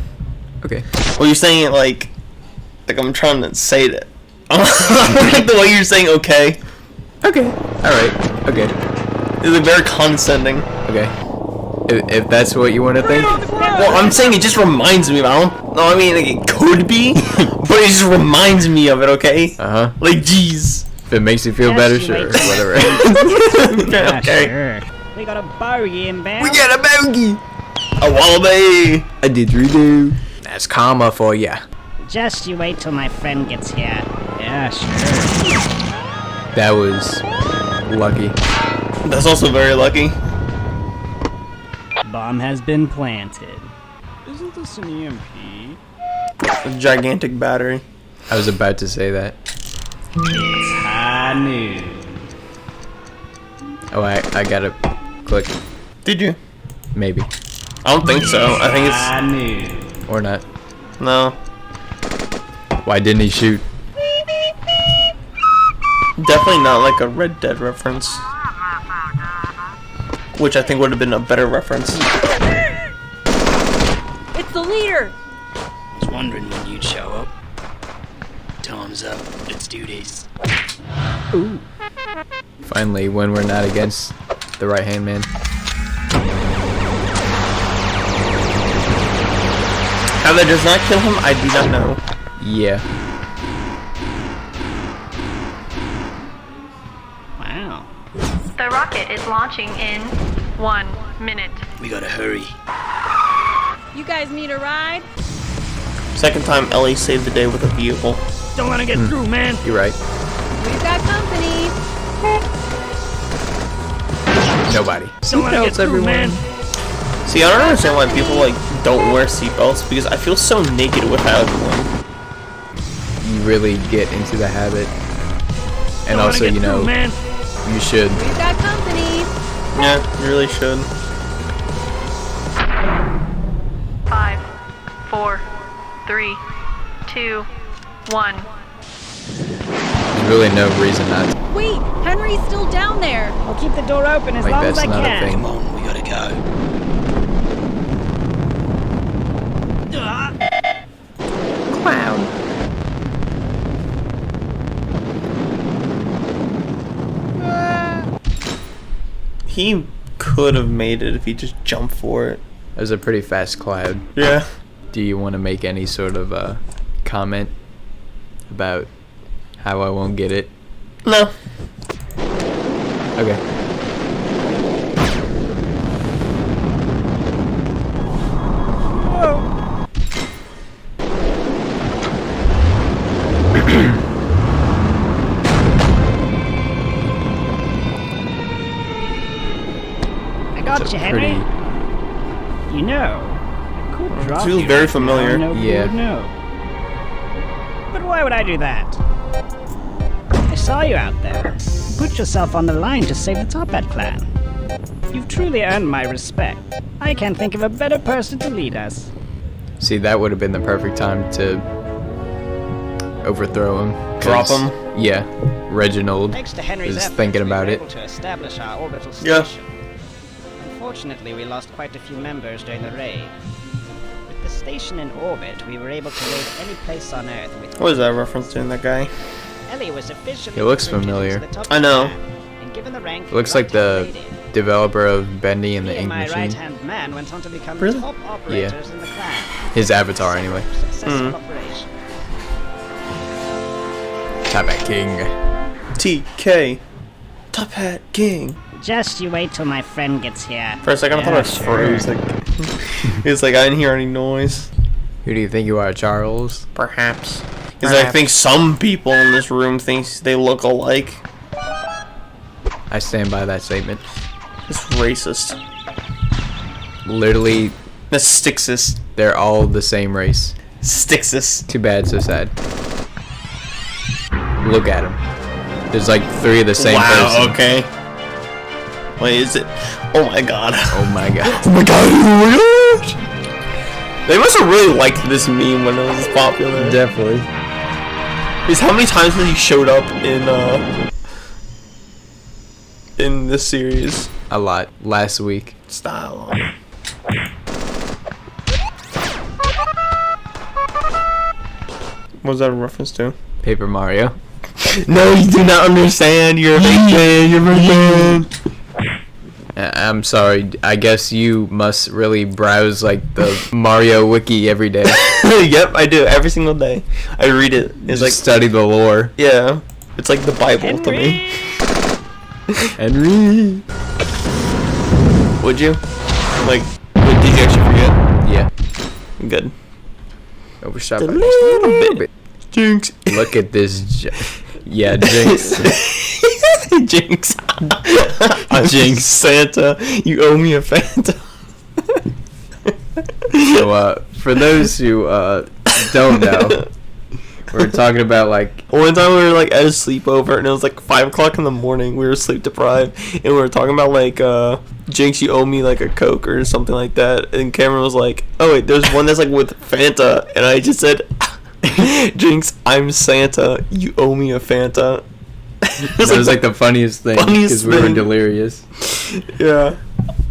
Okay. Well, you're saying it like I'm trying to say it. Like the way you're saying okay. Okay. Alright. Okay. It's like very condescending. Okay. If that's what you want to think. Well, I'm saying it just reminds me of it. I don't know. I mean, like, it could be, but it just reminds me of it, okay? Uh-huh. Like, jeez. If it makes you feel better, sure. Whatever. Okay. Sure. We got a bogey inbound. We got a bogey. A wallaby. A didgeridoo. That's karma for ya. Just you wait till my friend gets here. Yeah, sure. That was lucky. That's also very lucky. Bomb has been planted. Isn't this an EMP? A gigantic battery. I was about to say that. It's high noon. Oh, I gotta click. Did you? Maybe. I don't think so. I think it's High noon. Or not. no. Why didn't he shoot? Definitely not like a Red Dead reference. Which I think would have been a better reference. It's the leader! I was wondering when you'd show up. Time's up. Let's do this. Ooh. Finally, when we're not against the right-hand man. How that does not kill him, I do not know. Yeah. Wow. The rocket is launching in 1 minute. We gotta hurry. You guys need a ride? Second time Ellie saved the day with a vehicle. Don't let him get through, man. You're right. We've got company. Nobody. Don't let him get through, man. See, I don't understand why people like don't wear seatbelts because I feel so naked without one. You really get into the habit. And Don't also, let him you get know, through, man. you should. We've got company. Yeah, you really should. 5, 4, 3, 2, 1. There's really no reason not to. Wait, Henry's still down there. I'll keep the door open as Like, long as that's I not a can. thing. Come on, we gotta go. Clown. He could have made it if he just jumped for it. It was a pretty fast cloud. Yeah. Do you want to make any sort of comment about how I won't get it? No. Okay. I got It's you, a Henry. pretty- You know, I could drop feels you very right familiar. now, nobody Yeah. would know. But why would I do that? I saw you out there. Put yourself on the line to save the Top Hat clan. You've truly earned my respect. I can't think of a better person to lead us. See, that would have been the perfect time to overthrow him. Drop 'cause, him? Yeah. Reginald Thanks to Henry's is efforts, thinking we about were it. able to establish our orbital Yeah. station. Unfortunately, we lost quite a few members during the raid. With the station in orbit, we were able to raid any place on Earth with... What is that reference to in that guy? Ellie was officially... He looks recruited familiar. into the top I know. clan, and given the rank, It looks like the developer of Bendy and the me and Ink my Machine. right-hand man went on to become Really? the top operators in the clan. His avatar, anyway. Successful operation. Top Hat King. TK. Top Hat King. Just you wait till my friend gets here. For a second, I thought I froze. Like, it's like I didn't hear any noise. Who do you think you are, Charles? Perhaps. Because I think some people in this room thinks they look alike. I stand by that statement. It's racist. Literally, That's Stixus. they're all the same race. Stixus. Too bad, so sad. Look at them. There's like 3 of the same person. Okay. Wait, is it? Oh my god. Oh my god. Oh my god. Oh my gosh. They must have really liked this meme when it was popular. Definitely. Is how many times has he showed up in this series? A lot. Last week. Style. What was that a reference to? Paper Mario. No, you do not understand. You're a big fan. You're a big fan. I'm sorry. I guess you must really browse like the Mario wiki every day. Yep, I do every single day. I read it. It's Just like study the lore. yeah, it's like the Bible to me. Henry. Would you? Like, did you actually forget? Yeah. Good. Overshot A by little bit. Jinx. Look at this. Yeah, Jinx. Jinx. I'm Jinx. Santa. You owe me a Fanta. So, for those who don't know, we're talking about like one time we were like at a sleepover and it was like 5 o'clock in the morning. We were sleep deprived and we were talking about like Jinx, you owe me like a Coke or something like that. And Cameron was like, oh wait, there's one that's like with Fanta, and I just said, Jinx, I'm Santa. You owe me a Fanta. That was like the funniest thing because we were delirious. Yeah.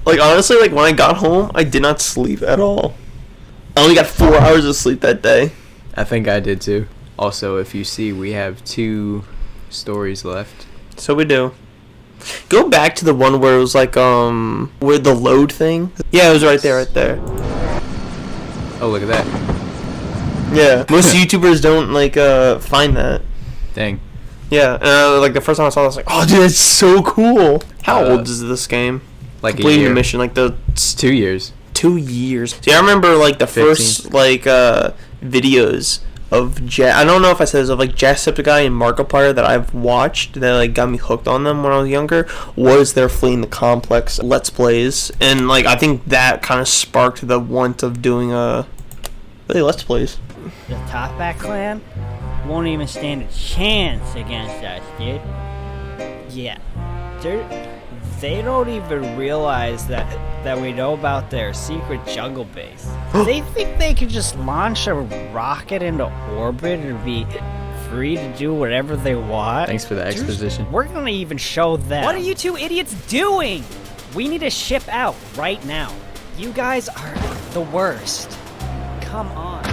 Like honestly, like when I got home, I did not sleep at all. I only got 4 hours of sleep that day. I think I did too. Also, if you see, we have 2 stories left. So we do. Go back to the one where it was like where the load thing. Yeah, it was right there. Oh, look at that. Yeah. Most YouTubers don't like find that. Dang. Yeah, and like the first time I saw it, I was like, oh dude, it's so cool. How old is this game? Like completing a year. the mission, like the 2 years. 2 years. See, I remember like the 15. first like videos of I don't know if I said this, of like Jacksepticeye and Markiplier that I've watched that like got me hooked on them when I was younger was their Fleeing the Complex Let's Plays, and like I think that kind of sparked the want of doing really Let's Plays. The Top Hat clan won't even stand a chance against us, dude. Yeah. They don't even realize that we know about their secret jungle base. They think they can just launch a rocket into orbit and be free to do whatever they want. Thanks for the exposition. We're gonna even show them. What are you 2 idiots doing? We need to ship out right now. You guys are the worst. Come on.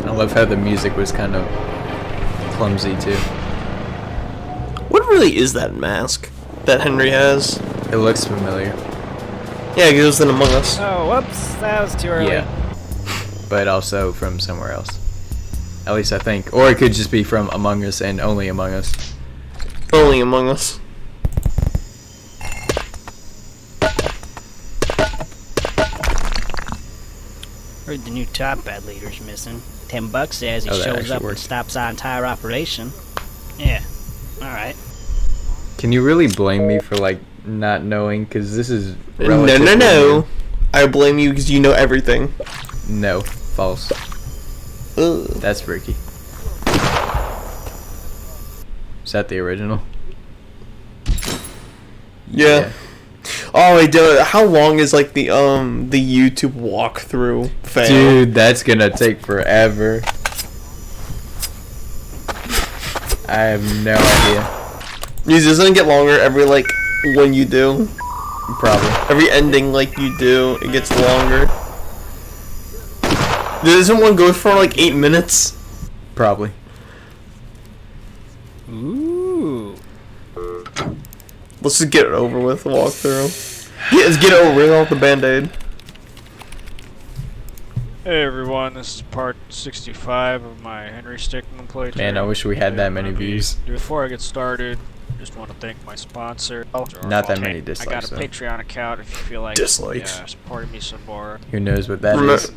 I love how the music was kind of clumsy too. What really is that mask that Henry has? It looks familiar. Yeah, it was in Among Us. Oh, whoops, that was too early. Yeah. But also from somewhere else. At least I think. Or it could just be from Among Us and only Among Us. Only Among Us. Heard the new Top Hat leader's missing. $10 says he Oh, that shows actually up and works. stops our entire operation. Yeah, alright. Can you really blame me for like not knowing? Because this is No. relatively I blame you because you know everything. No, false. Ugh. That's freaky. Is that the original? Yeah. Oh, wait, dude, how long is like the YouTube walkthrough fail? Dude, that's gonna take forever. I have no idea. This doesn't get longer every like when you do. Probably. Every ending like you do, it gets longer. Doesn't one go for like 8 minutes? Probably. Ooh. Let's just get it over with, walkthrough. Let's get it over with, off the band-aid. Hey everyone, this is part 65 of my Henry Stickmin playthrough. Man, I wish we had that many views. Before I get started, just want to thank my sponsor. Not that many dislikes. I got a though. Patreon account if you feel like supporting me some more. Who knows what that is?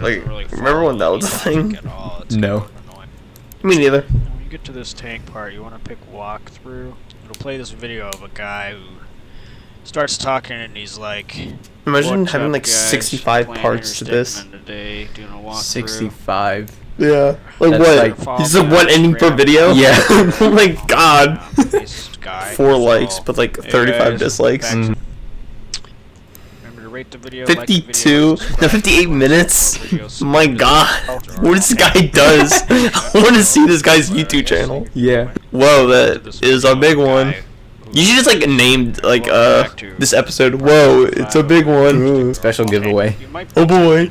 Remember when that was a thing? No. Me neither. When you get to this tank part, you want to pick walkthrough. It'll play this video of a guy who starts talking and he's like, imagine "What's having up, like guys? 65 Playing parts to Henry this. Stickmin today, doing a walkthrough." 65. Yeah. Like That's what? This is one ending per video? Yeah. Oh my god. 4 likes, but like 35 dislikes. Remember to rate the video, 52? No, 58 minutes? My god. What this guy does? I want to see this guy's YouTube channel. Yeah. Whoa, that is a big one. You should just like name like this episode. Whoa, it's a big one. Ooh, special giveaway. Oh boy.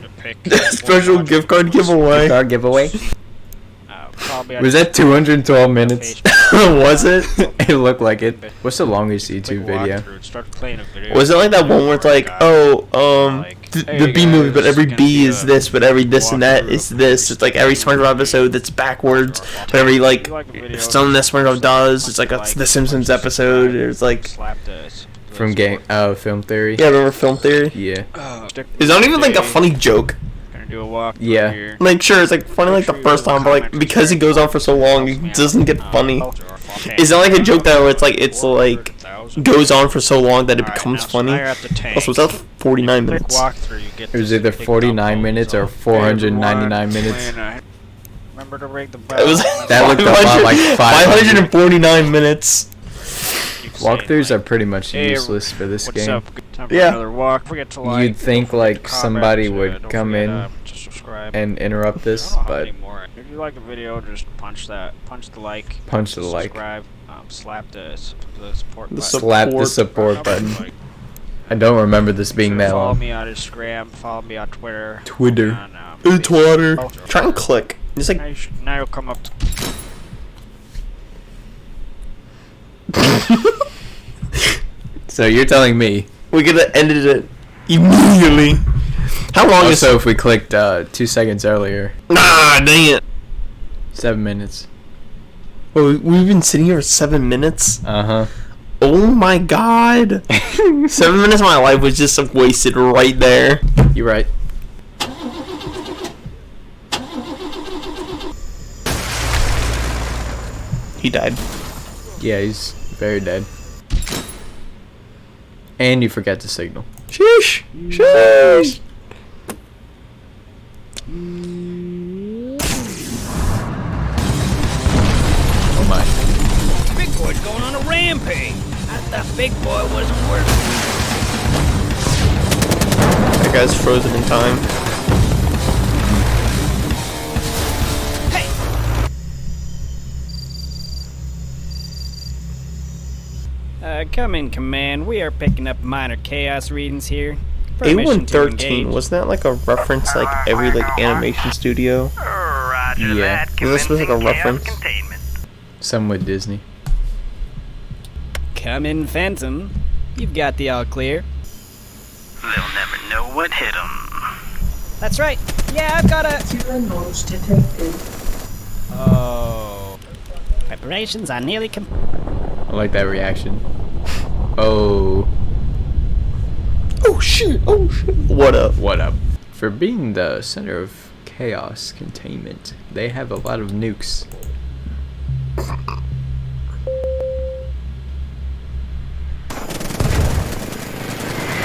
Special gift card giveaway. Gift card giveaway. Was that 212 minutes? Was it? It looked like it. What's the longest YouTube video? Was it like that one where it's like, oh, the B movie, but every B is this, but every this and that is this. It's like every SpongeBob episode that's backwards, but every like something that SpongeBob does, it's like a The Simpsons episode. It's like from Film Theory. Yeah, remember Film Theory? Yeah. It's not even like a funny joke. Do a walk yeah. Like sure, it's like funny like the first time, but like because it goes on for so long, it doesn't get funny. It's not like a joke that where it's like goes on for so long that it becomes funny. Also, was that 49 minutes? It was either 49 minutes or 499 minutes. Remember to rate the It was that looked a lot like 549 minutes. Walkthroughs are pretty much useless for this game. Yeah. You'd think like somebody would come in and interrupt this, but if you like the video, just punch the like, subscribe, slap the support button. Slap the support button. I don't remember this being that Follow long. me on Instagram, follow me on Twitter. Twitter. Twitter. Try and click. Just like now you'll come up. So you're telling me we could have ended it immediately. How long is so if we clicked 2 seconds earlier? Nah, dang it. 7 minutes. Oh, we've been sitting here for 7 minutes? Uh-huh. Oh my god. 7 minutes of my life was just wasted right there. You're right. He died. Yeah, he's very dead. And you forgot to signal. Sheesh. Sheesh. Oh my. Big boy's going on a rampage. I thought Big Boy wasn't working. That guy's frozen in time. Come in, Command. We are picking up minor chaos readings here. Permission to engage. A113, wasn't that like a reference like every like animation studio? Roger Yeah. that. Was this like a Commencing chaos reference? containment. Some with Disney. Come in, Phantom. You've got the all clear. They'll never know what hit them. That's right. Yeah, I've got a... Notch detected. Oh. Preparations are nearly I like that reaction. Oh. Oh shit, oh shit. What up? What up? For being the center of chaos containment, they have a lot of nukes.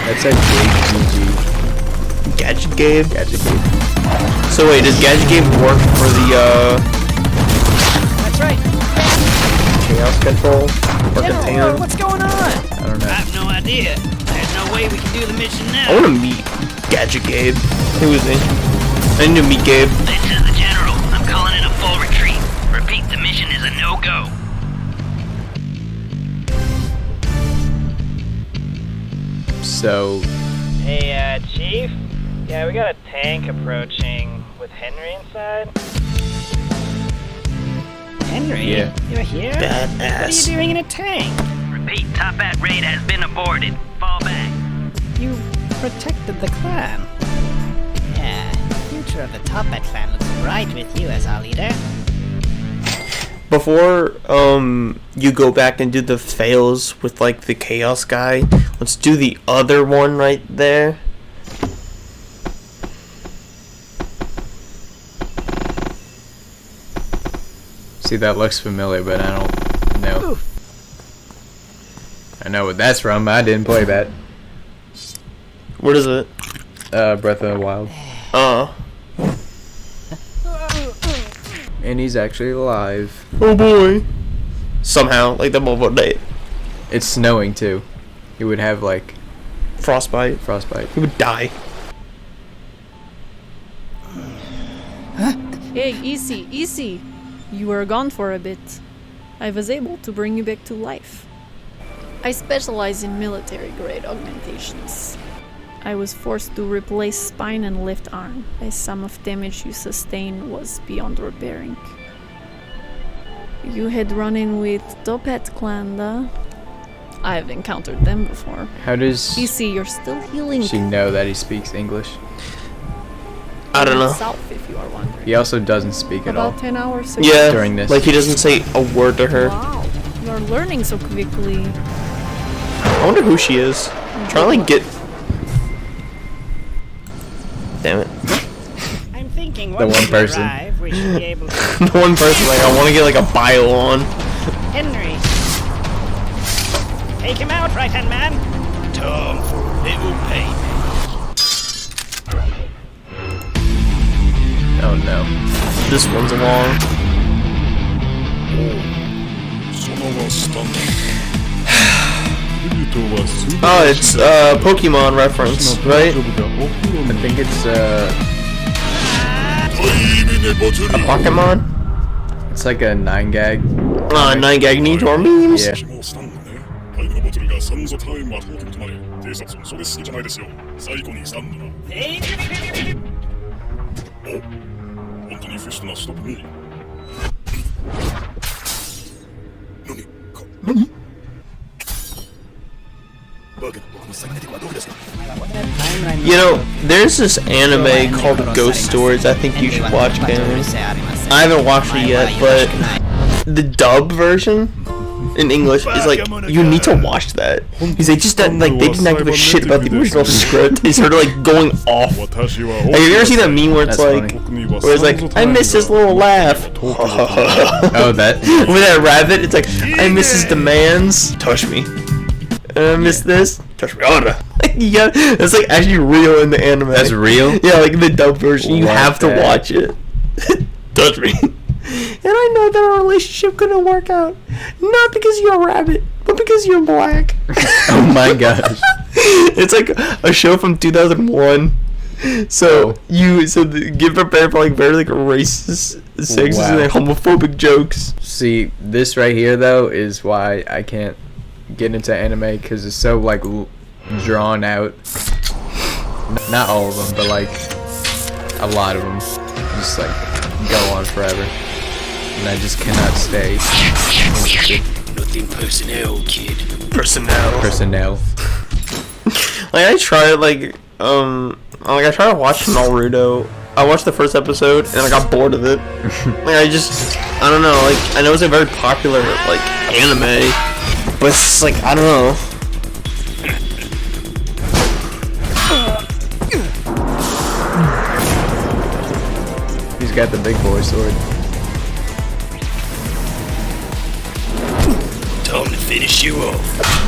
That's a GG. Gadget Gabe? Gadget Gabe. So wait, does Gadget Gabe work for the That's right. chaos control? Or container? What's going on? I don't know. I have no idea. There's no way we can do the mission now. I wanna meet Gadget Gabe. Who is he? I need to meet Gabe. This is the General. I'm calling in a full retreat. Repeat, the mission is a no-go. So. Hey, Chief? Yeah, we got a tank approaching with Henry inside. Henry? Yeah. You're here? What are you doing in a tank? Repeat, Top Hat raid has been aborted. Fall back. You protected the clan. Yeah, the future of the Top Hat clan looks bright with you as our leader. Before you go back and do the fails with like the chaos guy, let's do the other one right there. See, that looks familiar, but I don't know. Oof. I know what that's from. I didn't play that. What is it? Breath of the Wild. And he's actually alive. Oh boy. Somehow, like the mobile date. It's snowing too. He would have like frostbite. He would die. Hey, easy. You were gone for a bit. I was able to bring you back to life. I specialize in military-grade augmentations. I was forced to replace spine and left arm, as some of damage you sustained was beyond repairing. You had run-in with Topet Clan, I've encountered them before. How does you're still healing. she know that he speaks English? I don't know. South, if you are wondering. He also doesn't speak at all. About 10 hours ago. Yeah, during this. like he doesn't say a word to her. Wow, you're learning so quickly. I wonder who she is. I'm trying to like get. Damn it. I'm thinking The once one we person. arrive, we should be able to... The one person like I want to get like a bio on. Henry! Take him out, right-hand man! Time for a little payment. Oh no. This one's long. Oh, it's Pokemon reference, right? I think it's A Pokemon? it's like a 9-gag. 9-gag Nitor memes? Yeah. ボトルがサンゾタイムは当局となれ偵察もそれすぎじゃないですよ最後にサンドなお本当にフィストなストップに何 You know, there's this anime called Ghost Stories I think you should watch, Cameron. I haven't watched it yet, but the dub version in English is like, you need to watch that. He's like, just that, like, they did not give a shit about the original script. They started like going off. Like, have you ever seen that meme where it's like, where it's like, I miss his little laugh. Oh, that. With that rabbit, it's like, I miss his demands. Touch me. I miss this. Touch me harder. Yeah, that's like actually real in the anime. That's real? Yeah, like in the dub version, you have to watch it. Touch me. And I know that our relationship couldn't work out. Not because you're a rabbit, but because you're black. Oh my gosh. It's like a show from 2001. So get prepared for like very like racist, sexist, and like, homophobic jokes. See, this right here though is why I can't get into anime, because it's so like drawn out. Not all of them, but like a lot of them just like go on forever, and I just cannot stay interested. Nothing personnel, kid. Personnel. Like I tried I tried to watch Naruto. I watched the first episode and I got bored of it. Like I don't know, like I know it's a very popular like anime, but it's like I don't know. He's got the big boy sword. Time to finish you off.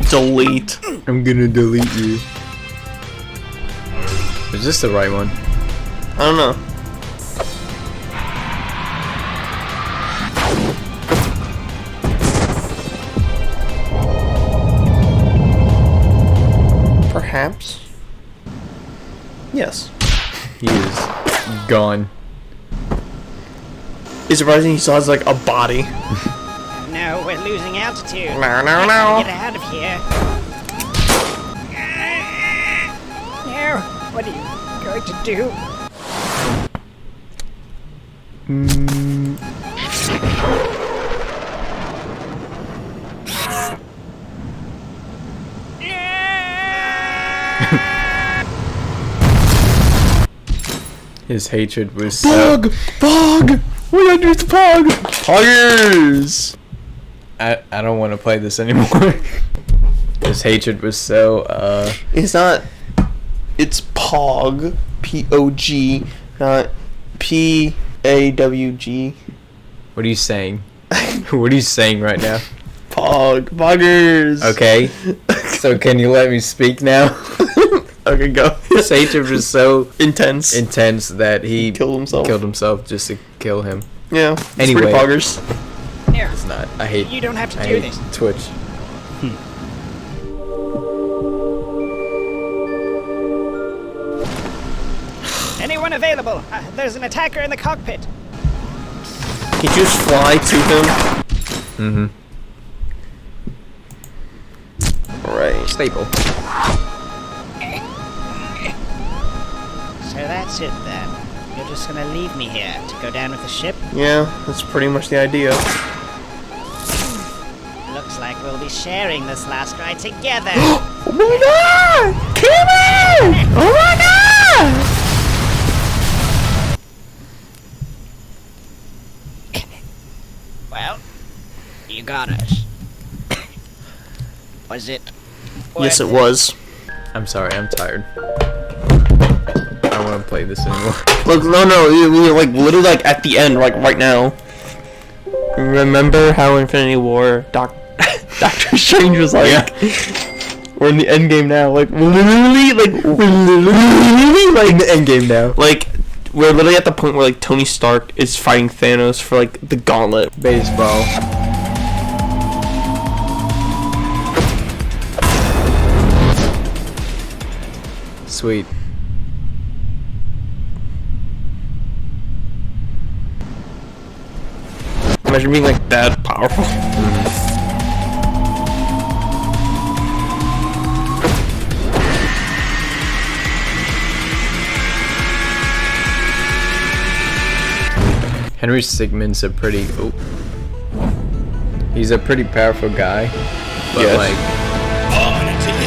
Delete. I'm gonna delete you. Is this the right one? I don't know. Perhaps. Yes. He is gone. It's surprising he still has like a body. No, we're losing altitude. No. Get out of here. No, what are you going to do? His hatred was so... Pog! We gotta do the Pog! Poggers! I don't want to play this anymore. His hatred was so, It's not... It's Pog. P-O-G. Not P-A-W-G. What are you saying? What are you saying right now? Poggers! Okay. So can you let me speak now? Okay, go. His hatred was so intense that he killed himself just to kill him. Yeah. It's Anyway. pretty poggers. Here. It's not. I hate. You don't have to I do hate this. Twitch. Anyone available? There's an attacker in the cockpit. Can you just fly to him? Mm-hmm. Alright. Staple. So that's it then. You're just gonna leave me here to go down with the ship? Yeah, that's pretty much the idea. Looks like we'll be sharing this last ride together. Oh my god! Kimmy! Oh my god! Well, you got us. Was it? Yes, it was. I'm sorry. I'm tired. I don't want to play this anymore. Look, no, we're like literally like at the end, like right now. Remember how Infinity War, Doctor Strange was like, we're in the end game now. Like we're literally like in the end game now. Like we're literally at the point where like Tony Stark is fighting Thanos for like the gauntlet. Baseball. Sweet. Imagine being like that powerful. Henry Stickmin's a pretty... Oh. He's a pretty powerful guy. But Yes. like...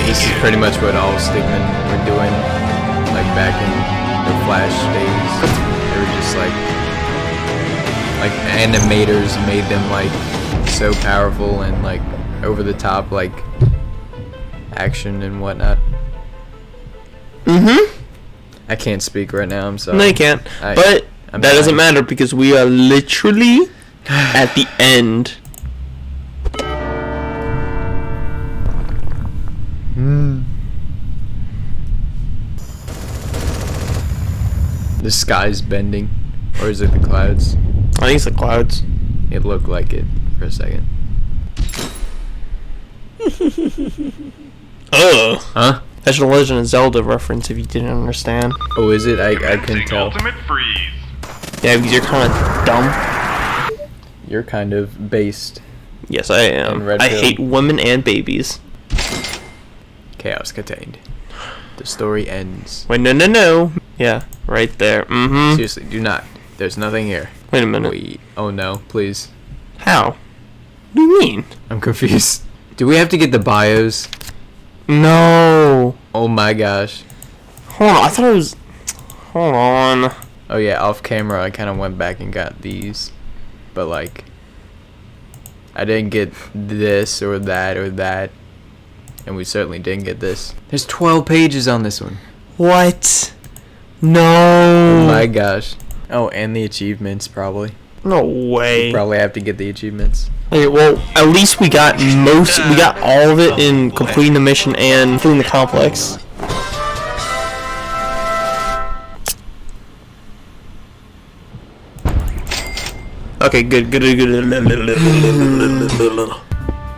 This is pretty much what all Stickmin were doing. Like back in the Flash days. They were just like animators made them like so powerful and like over the top like action and whatnot. I can't speak right now, I'm sorry. No, you can't. But I'm that doesn't trying. matter because we are literally at the end. The sky's bending. Or is it the clouds? I think it's the clouds. It looked like it for a second. Huh? That's a Legend of Zelda reference if you didn't understand. Oh, is it? I couldn't tell. Ultimate freeze. Yeah, because you're kind of dumb. You're kind of based. Yes, I am. in Red I Pill. hate women and babies. Chaos contained. The story ends. Wait, no. Yeah, right there. Mm-hmm. Seriously, do not. There's nothing here. Wait a minute. Oh no, please. How? What do you mean? I'm confused. Do we have to get the bios? No. Oh my gosh. Hold on, I thought it was... Hold on. Oh yeah, off camera I kind of went back and got these. But like... I didn't get this or that or that. And we certainly didn't get this. There's 12 pages on this one. What? No. Oh my gosh. Oh, and the achievements probably. No way. We probably have to get the achievements. Okay, well, at least we got all of it in completing the mission and filling the complex. Okay, good.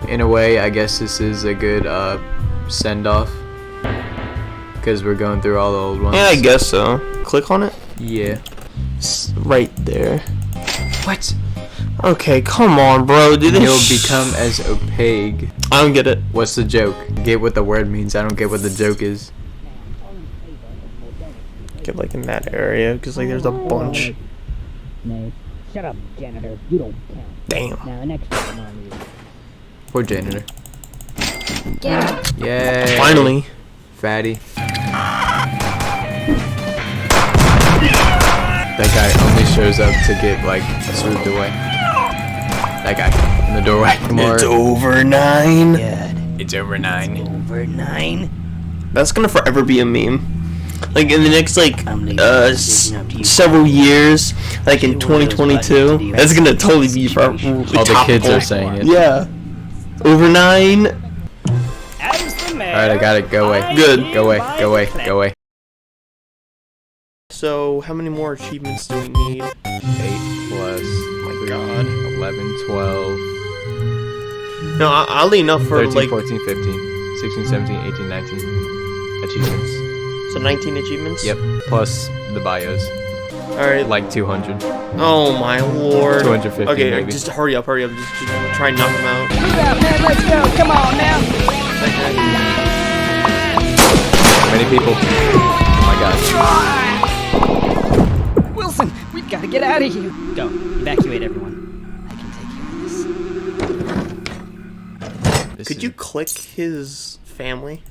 In a way, I guess this is a good send-off. Because we're going through all the old ones. Yeah, I guess so. Click on it. Yeah. It's right there. What? Okay, come on, bro. Dude, He'll become as opaque. I don't get it. What's the joke? Get what the word means. I don't get what the joke is. Get like in that area, because like there's a bunch. No. Shut up, janitor. You don't count. Damn. Now, next time on you. Poor janitor. Get him. Yay. Finally. Fatty. That guy only shows up to get like swooped away. That guy in the doorway. It's over 9. It's over 9. Over 9. That's gonna forever be a meme. Like in the next like several years, like in 2022, that's gonna totally be for all the kids are saying it. Yeah. Over 9. Alright, I got it. Go away. Good. Go away. Go away. Go away. So how many more achievements do we need? 8 plus. Oh my god. 11, 12. No, oddly enough for 13, like 14, 15, 16, 17, 18, 19 achievements. So 19 achievements? Yep. Plus the bios. Alright. Like 200. Oh my lord. 250 Okay, maybe. just hurry up. Just try and knock them out. Move out, man. Let's go. Come on now. Many people. Oh my god. Wilson, we've got to get out of here. Go. Evacuate everyone. I can take care of this. Could you click his family?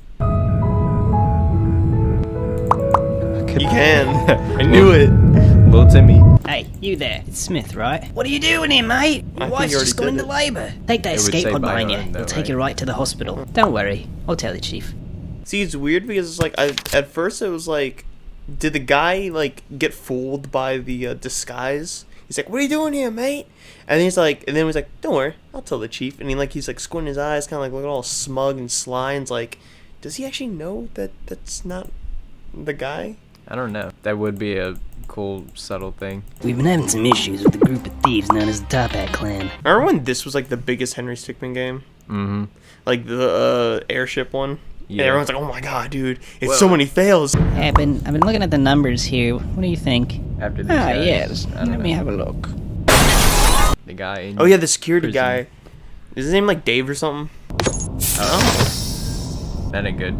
You can. I knew it. Little Timmy. Hey, you there. It's Smith, right? What are you doing here, mate? Your think wife's you just already gone did into labour. Take that It would escape say pod by behind you. line, though, We'll take right? you right to the hospital. Don't worry. I'll tell the chief. See, it's weird because it's like at first it was like, did the guy like get fooled by the disguise? He's like, "What are you doing here, mate?" And then he's like, "Don't worry, I'll tell the chief." And he's like squinting his eyes, kind of like looking all smug and sly. And it's like, does he actually know that that's not the guy? I don't know. That would be a cool, subtle thing. We've been having some issues with a group of thieves known as the Top Hat Clan. Remember when this was like the biggest Henry Stickmin game? Mm-hmm. Like the airship one? Yeah. And everyone's like, "Oh my god, dude, it's so many fails." Hey, I've been looking at the numbers here. What do you think? After these guys, yes. I don't Let me know. have a look. The guy in Oh yeah, the security prison. guy. Is his name like Dave or something? Oh. That ain't good.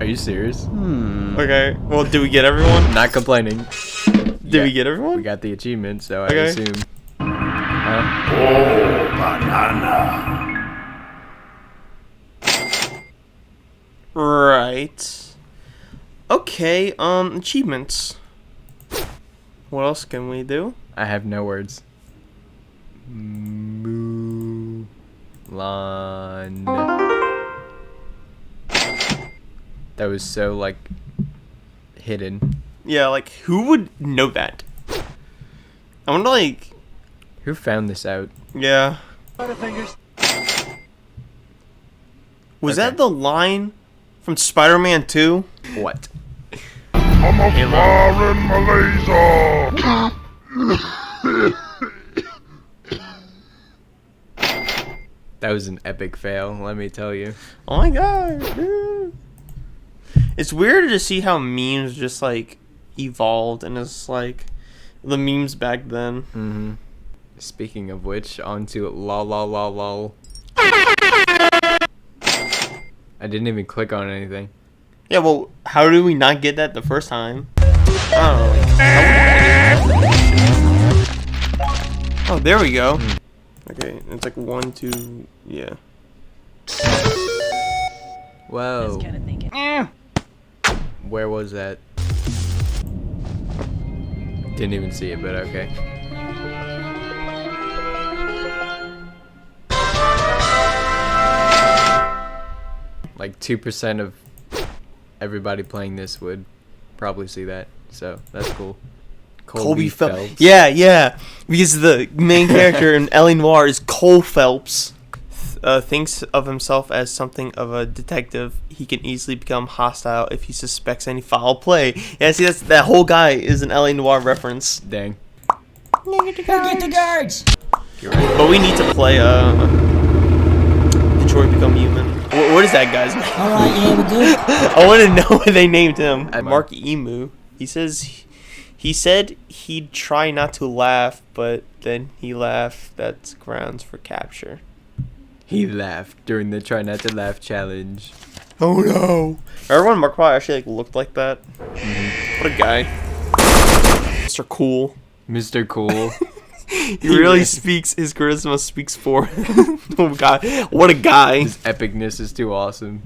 Are you serious? Okay. Well, did we get everyone? Not complaining. Did we get everyone? We got the achievement, so I Okay. assume. Oh, banana. Right. Okay, achievements. What else can we do? I have no words. Mulan. That was so like hidden. Yeah, like who would know that? I wonder, like, Who found this out? yeah. Was that the line from Spider-Man 2? What? I'm a foreign Malaysia. That was an epic fail, let me tell you. Oh my god, dude. It's weird to see how memes just like evolved, and it's like the memes back then. Mm-hmm. Speaking of which, on to lol lol lol lol. I didn't even click on anything. Yeah, well, how did we not get that the first time? I don't know. Oh, there we go. Okay, it's like 1, 2, yeah. Whoa. Where was that? Didn't even see it, but okay. Like 2% of everybody playing this would probably see that, so that's cool. Colby Phelps. Yeah, because the main character in L.A. Noire is Cole Phelps. Thinks of himself as something of a detective. He can easily become hostile if he suspects any foul play. Yeah, see, that whole guy is an L.A. Noire reference. Dang. Get the guards! But we need to play Detroit Become Human. What is that? that guy's name? Alright, yeah, we're good. I want to know what they named him. Mark Emu. He said he'd try not to laugh, but then he laughed. That's grounds for capture. He laughed during the try not to laugh challenge. Oh no! Remember when Markiplier actually looked like that? What a guy. Mr. Cool. Mr. Cool. He really speaks. His charisma speaks for him. Oh god, what a guy! His epicness is too awesome.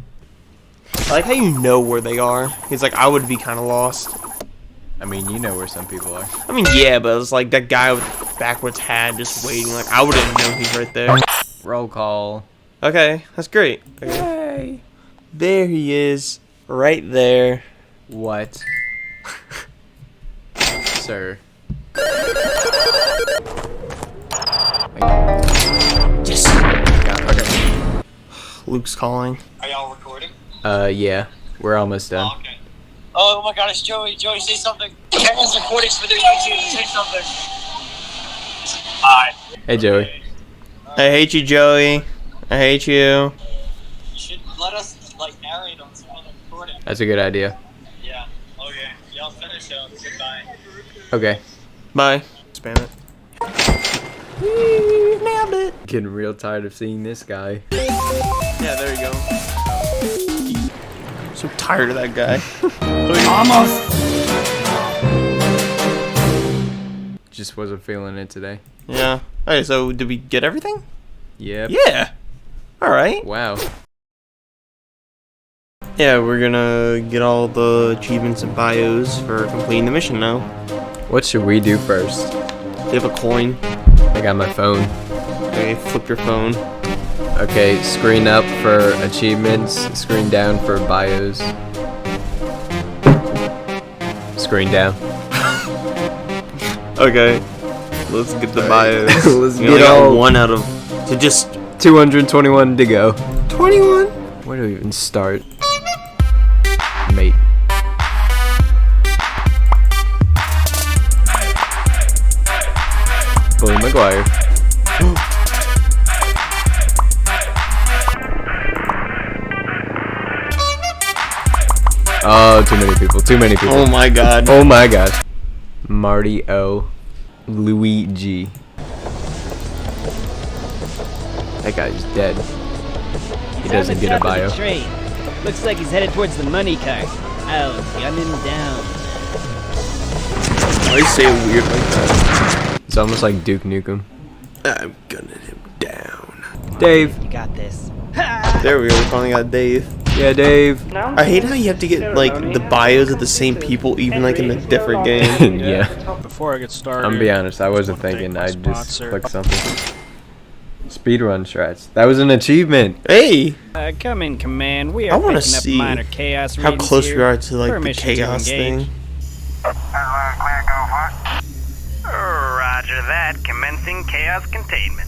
I like how you know where they are. He's like, I would be kind of lost. I mean, you know where some people are. I mean, yeah, but it's like that guy with the backwards hat just waiting. Like, I wouldn't know he's right there. Roll call. Okay, that's great. Okay. Yay. There he is, right there. What? Sir. Yes. Okay. Luke's calling. Are y'all recording? Yeah. We're almost done. Oh, okay. Oh my god, it's Joey. Joey, say something. Everyone's recording for their YouTube. Say something. Hi. Hey, Joey. I hate you, Joey. I hate you. You should let us, like, narrate on some other recording. That's a good idea. Yeah. Okay. Y'all finish up. Goodbye. Okay. Bye. Spam it. Nailed it. Getting real tired of seeing this guy. Yeah, there you go. So tired of that guy. Almost. Just wasn't feeling it today. Yeah. Okay, so did we get everything? Yep. Yeah. Alright. Wow. Yeah, we're gonna get all the achievements and bios for completing the mission now. What should we do first? Do you have a coin? I got my phone. Okay, flip your phone. Okay, screen up for achievements, screen down for bios. Screen down. Okay. Let's get the bios. Let's We get only got all one out of... So just... 221 to go. 21? Where do we even start? Mate. Bully McGuire. Oh, too many people. Too many people. Oh my god. Oh my gosh. Marty O. Luigi. That guy's dead. He doesn't get a bio. Train. Looks like he's headed towards the money cart. I'll gun him down. Why do you say it weird like that? It's almost like Duke Nukem. I'm gunning him down. Dave. You got this. There we go. We finally got Dave. Yeah, Dave. I hate how you have to get like the bios of the same people, even like in a different game. Yeah. Before I get started, I'm gonna be honest. I wasn't thinking. I just clicked something. Speedrun strats. That was an achievement. Hey. Come in, command. We I are want to picking up see minor chaos how readings close here. we are to like the Permission to chaos engage. thing. Roger that. Commencing chaos containment.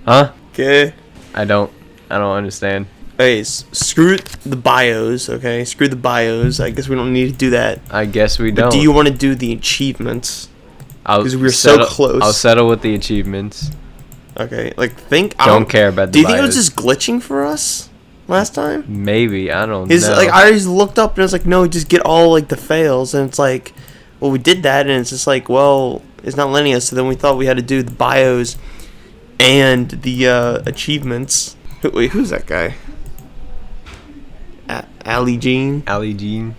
Huh? Okay. I don't understand. Hey, screw the bios, okay? Screw the bios. I guess we don't need to do that. I guess we But don't. do you want to do the achievements? Because we're settle- so close. I'll settle with the achievements. Okay, like think. Don't care about the Do you think it was bios. just glitching for us last time? Maybe, I don't His know. like I just looked up and it was like, no, just get all like the fails, and it's like, well, we did that, and it's just like, well, it's not letting us. So then we thought we had to do the bios and the achievements. Wait, who's that guy? Ali Jean. Ali Jean.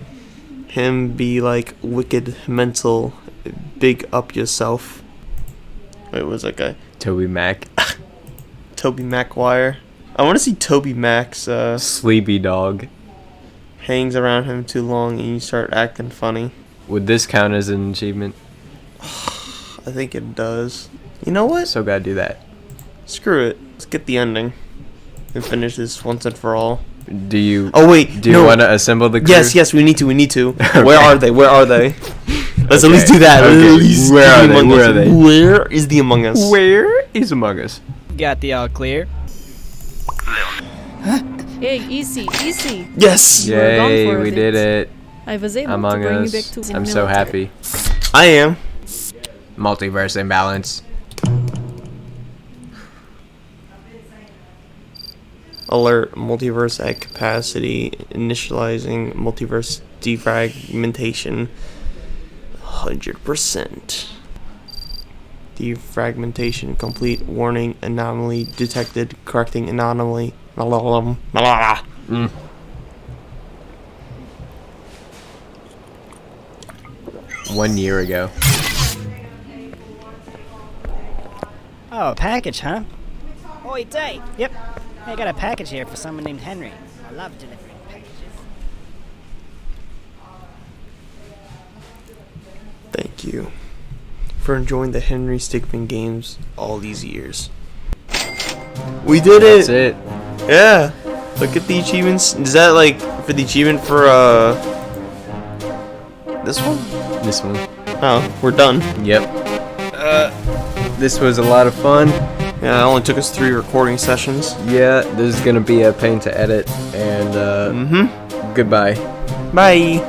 Him be like wicked mental, big up yourself. Wait, what's that guy? Toby Mac. Toby Macguire. I want to see Toby Mac's Sleepy dog. hangs around him too long and you start acting funny. Would this count as an achievement? I think it does. You know what? So gotta do that. Screw it. Let's get the ending and finish this once and for all. Do you? Oh wait. Do you want to assemble the crew? Yes. We need to. Okay. Where are they? Let's at least do that. Okay. At least Where are they? Among Where Us. are they? Where is the Among Us? Where is Among Us? Got the all clear. Hey, easy. Yes. You were gone Yay, for a we bit. did it. I was able Among to bring Us. you back to the I'm so military. happy. I am. Multiverse imbalance. Alert, multiverse at capacity, initializing multiverse defragmentation, 100%. Defragmentation complete. Warning, anomaly detected. Correcting anomaly. 1 year ago. Oh, a package, huh? Oi, Dave! Yep. I got a package here for someone named Henry. I love delivering packages. Thank you for enjoying the Henry Stickmin games all these years. We did it! That's it. Yeah! Look at the achievements. Is that like for the achievement for this one? This one. Oh, we're done. Yep. This was a lot of fun. Yeah, it only took us 3 recording sessions. Yeah, this is gonna be a pain to edit, and goodbye. Bye.